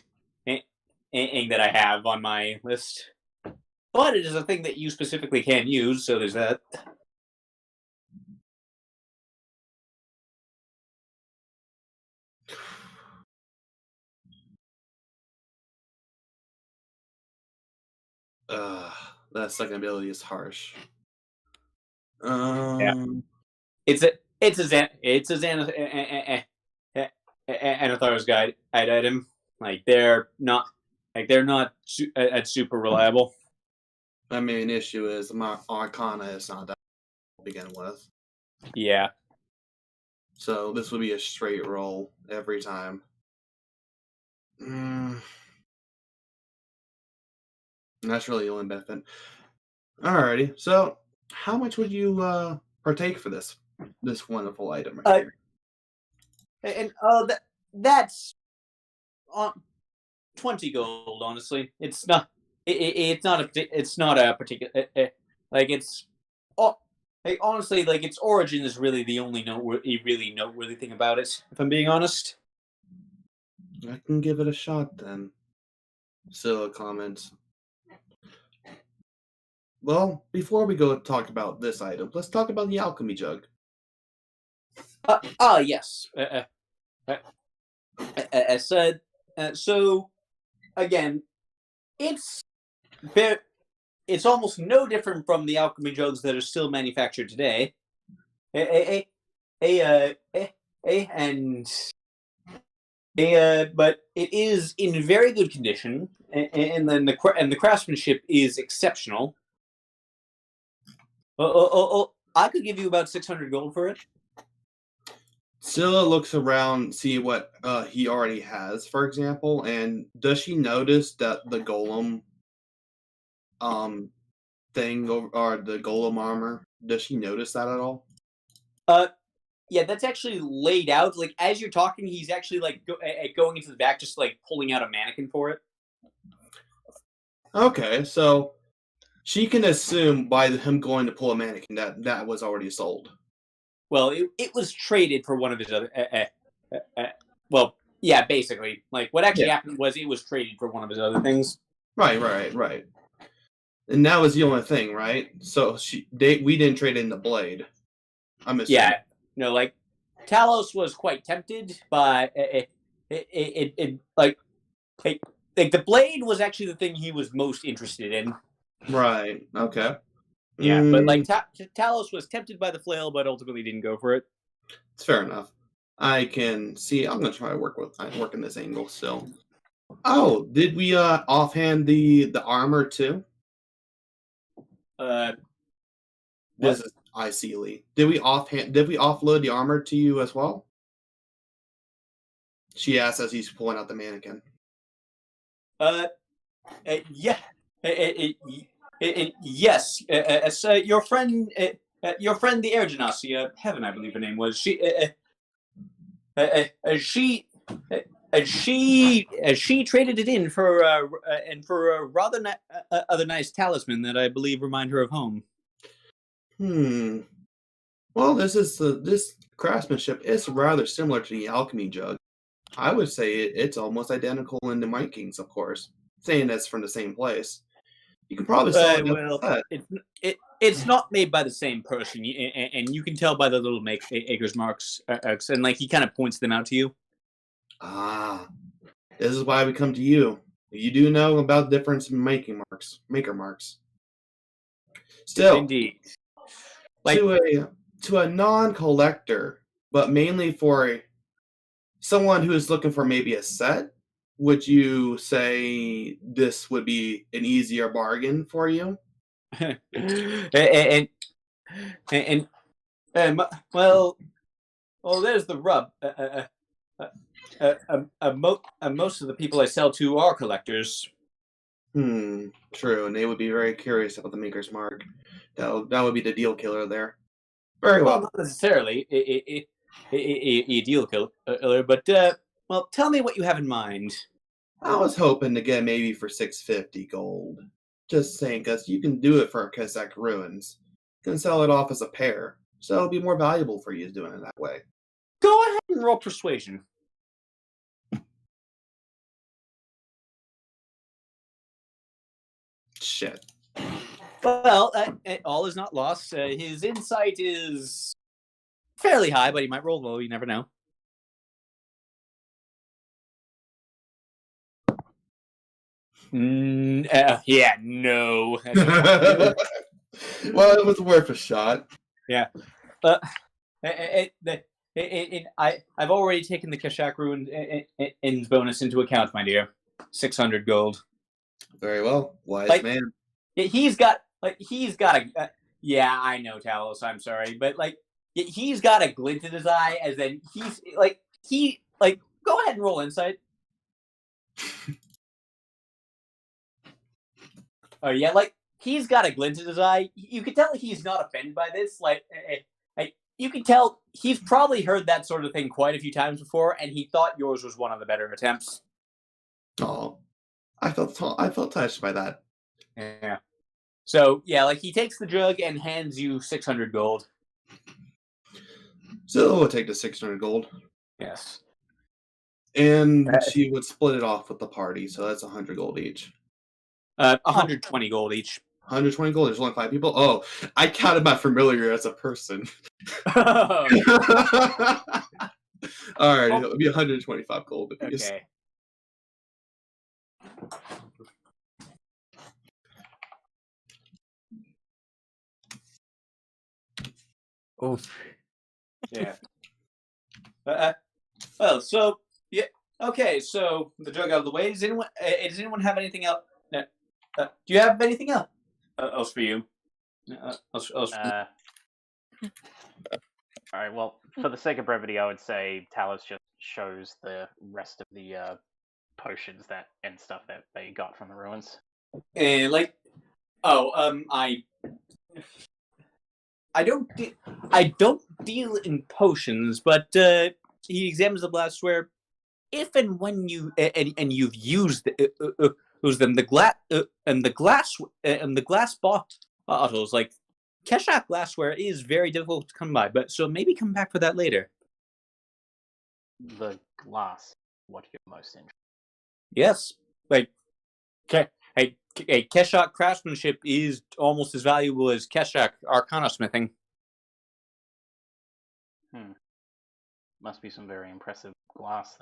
Speaker 1: that I have on my list. But it is a thing that you specifically can use, so there's that.
Speaker 3: That second ability is harsh.
Speaker 1: It's a Xanathar's guide item. Like they're not super reliable.
Speaker 3: I mean, the issue is my Arcana is not that to begin with.
Speaker 1: Yeah.
Speaker 3: So this would be a straight roll every time. That's really the only benefit. Alrighty. So how much would you partake for this wonderful item right here?
Speaker 1: And that's 20 gold. Honestly, it's not. It's not a particular. Honestly, like its origin is really the only really noteworthy thing about it. If I'm being honest.
Speaker 3: I can give it a shot then. Scylla comments. Well, before we go talk about this item, let's talk about the alchemy jug.
Speaker 1: Yes. So again, it's almost no different from the alchemy jugs that are still manufactured today. But it is in very good condition, and then the craftsmanship is exceptional. I could give you about 600 gold for it.
Speaker 3: Scylla looks around, see what he already has, for example, and does she notice that the golem thing or the golem armor? Does she notice that at all?
Speaker 1: Yeah, that's actually laid out. Like as you're talking, he's actually like going into the back, just like pulling out a mannequin for it.
Speaker 3: Okay, so she can assume by him going to pull a mannequin that was already sold.
Speaker 1: Well, it was traded for one of his other. Well, yeah, basically, like what actually happened was it was traded for one of his other things.
Speaker 3: Right. And that was the only thing, right? So we didn't trade in the blade. I'm assuming.
Speaker 1: Yeah, no, like Talos was quite tempted by like the blade was actually the thing he was most interested in.
Speaker 3: Right. Okay.
Speaker 1: Yeah, but like Talos was tempted by the flail, but ultimately didn't go for it.
Speaker 3: It's fair enough. I can see. I'm gonna try to work in this angle still. Oh, did we offhand the armor too? This is Lee. Did we offload the armor to you as well? She asks as he's pulling out the mannequin.
Speaker 1: Yeah. Yes. So your friend the Air Genasi, Heaven, I believe her name was. She traded it in for a rather other nice talisman that I believe remind her of home.
Speaker 3: Well, this craftsmanship is rather similar to the alchemy jug. I would say it's almost identical in the Might Kings, of course. Saying that's from the same place. You can probably sell it.
Speaker 1: It's not made by the same person, and you can tell by the little acres marks, and like he kind of points them out to you.
Speaker 3: This is why we come to you. You do know about the difference in maker marks. Still,
Speaker 1: indeed,
Speaker 3: like to a non-collector, but mainly for someone who is looking for maybe a set. would you say this would be an easier bargain for you?
Speaker 1: and well, there's the rub. Most of the people I sell to are collectors.
Speaker 3: True, and they would be very curious about the Maker's Mark. That would be the deal killer there. Very
Speaker 1: Well,
Speaker 3: well.
Speaker 1: not necessarily a deal killer, but well, tell me what you have in mind.
Speaker 3: I was hoping to get maybe for 650 gold. Just saying, because you can do it for Kazakh ruins. You can sell it off as a pair, so it'll be more valuable for you doing it that way.
Speaker 1: Go ahead and roll persuasion.
Speaker 3: Shit.
Speaker 1: Well, all is not lost. His insight is fairly high, but he might roll low. You never know. Yeah, no.
Speaker 3: Well, it was worth a shot.
Speaker 1: Yeah. I've already taken the Kashak Ruins bonus into account, my dear. 600 gold.
Speaker 3: Very well. Wise man.
Speaker 1: He's got a. Yeah, I know, Talos. I'm sorry, but he's got a glint in his eye, as in go ahead and roll insight. Oh yeah, he's got a glint in his eye. You can tell he's not offended by this. You can tell he's probably heard that sort of thing quite a few times before, and he thought yours was one of the better attempts.
Speaker 3: Oh, I felt touched by that.
Speaker 1: Yeah. So yeah, he takes the jug and hands you 600 gold.
Speaker 3: So we'll take the 600 gold.
Speaker 1: Yes.
Speaker 3: And she would split it off with the party, so that's 100 gold each.
Speaker 1: 120 gold each.
Speaker 3: 120 gold. There's only 5 people. Oh, I counted my familiar as a person. All right, it'll be 125 gold.
Speaker 1: Okay.
Speaker 2: Oh.
Speaker 1: Yeah. Well, so yeah. Okay, so the jug out of the way. Does anyone have anything else? Do you have anything else for you? Else for you?
Speaker 4: All right. Well, for the sake of brevity, I would say Talos just shows the rest of the potions and stuff that they got from the ruins.
Speaker 1: I don't deal in potions, but he examines the glassware. If and when you and you've used them, the glass bottles, Keshak glassware is very difficult to come by, but so maybe come back for that later.
Speaker 4: The glass, what you're most interested.
Speaker 1: Yes, Keshak craftsmanship is almost as valuable as Keshak arcana smithing.
Speaker 4: Must be some very impressive glass.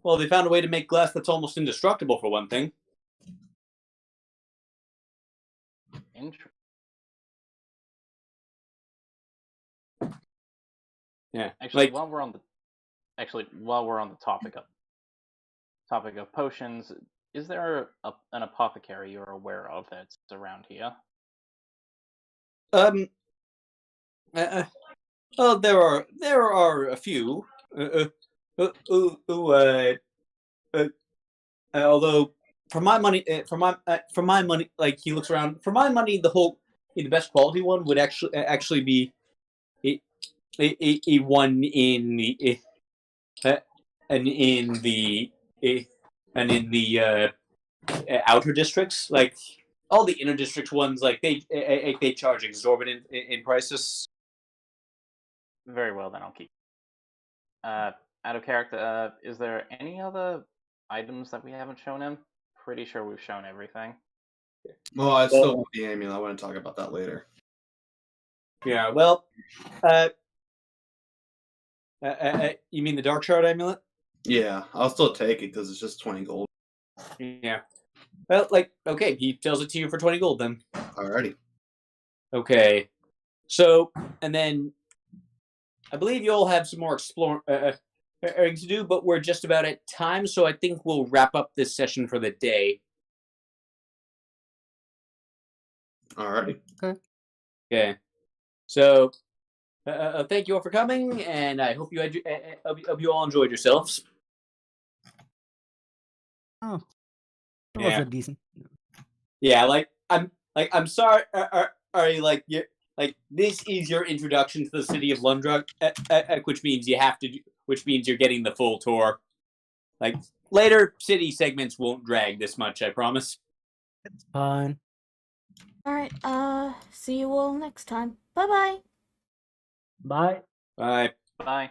Speaker 1: Well, they found a way to make glass that's almost indestructible, for one thing.
Speaker 4: Interesting.
Speaker 1: Yeah.
Speaker 4: Actually, while we're on the topic of potions, is there an apothecary you're aware of that's around here?
Speaker 1: Well, there are a few. Although, for my money, he looks around. For my money, the best quality one would actually be a one in the outer districts. All the inner districts ones, they charge exorbitant in prices.
Speaker 4: Very well, then I'll keep. Out of character, is there any other items that we haven't shown him? Pretty sure we've shown everything.
Speaker 3: Well, I still want the amulet. I want to talk about that later.
Speaker 1: Yeah, well, you mean the Dark Shard amulet?
Speaker 3: Yeah, I'll still take it because it's just 20 gold.
Speaker 1: Yeah. Well, okay, he tells it to you for 20 gold then.
Speaker 3: Alrighty.
Speaker 1: Okay. So, and then I believe you'll have some more to do, but we're just about at time, so I think we'll wrap up this session for the day.
Speaker 3: All right.
Speaker 1: Okay. So, thank you all for coming, and I hope you hope you all enjoyed yourselves.
Speaker 2: Oh, it
Speaker 1: Yeah.
Speaker 2: was a decent.
Speaker 1: Yeah, I'm sorry. Are you like you like this is your introduction to the city of Lundrug, which means you have to, which means you're getting the full tour. Like later city segments won't drag this much, I promise.
Speaker 2: It's fine.
Speaker 6: Alright, see you all next time. Bye-bye.
Speaker 2: Bye.
Speaker 1: Bye.
Speaker 4: Bye.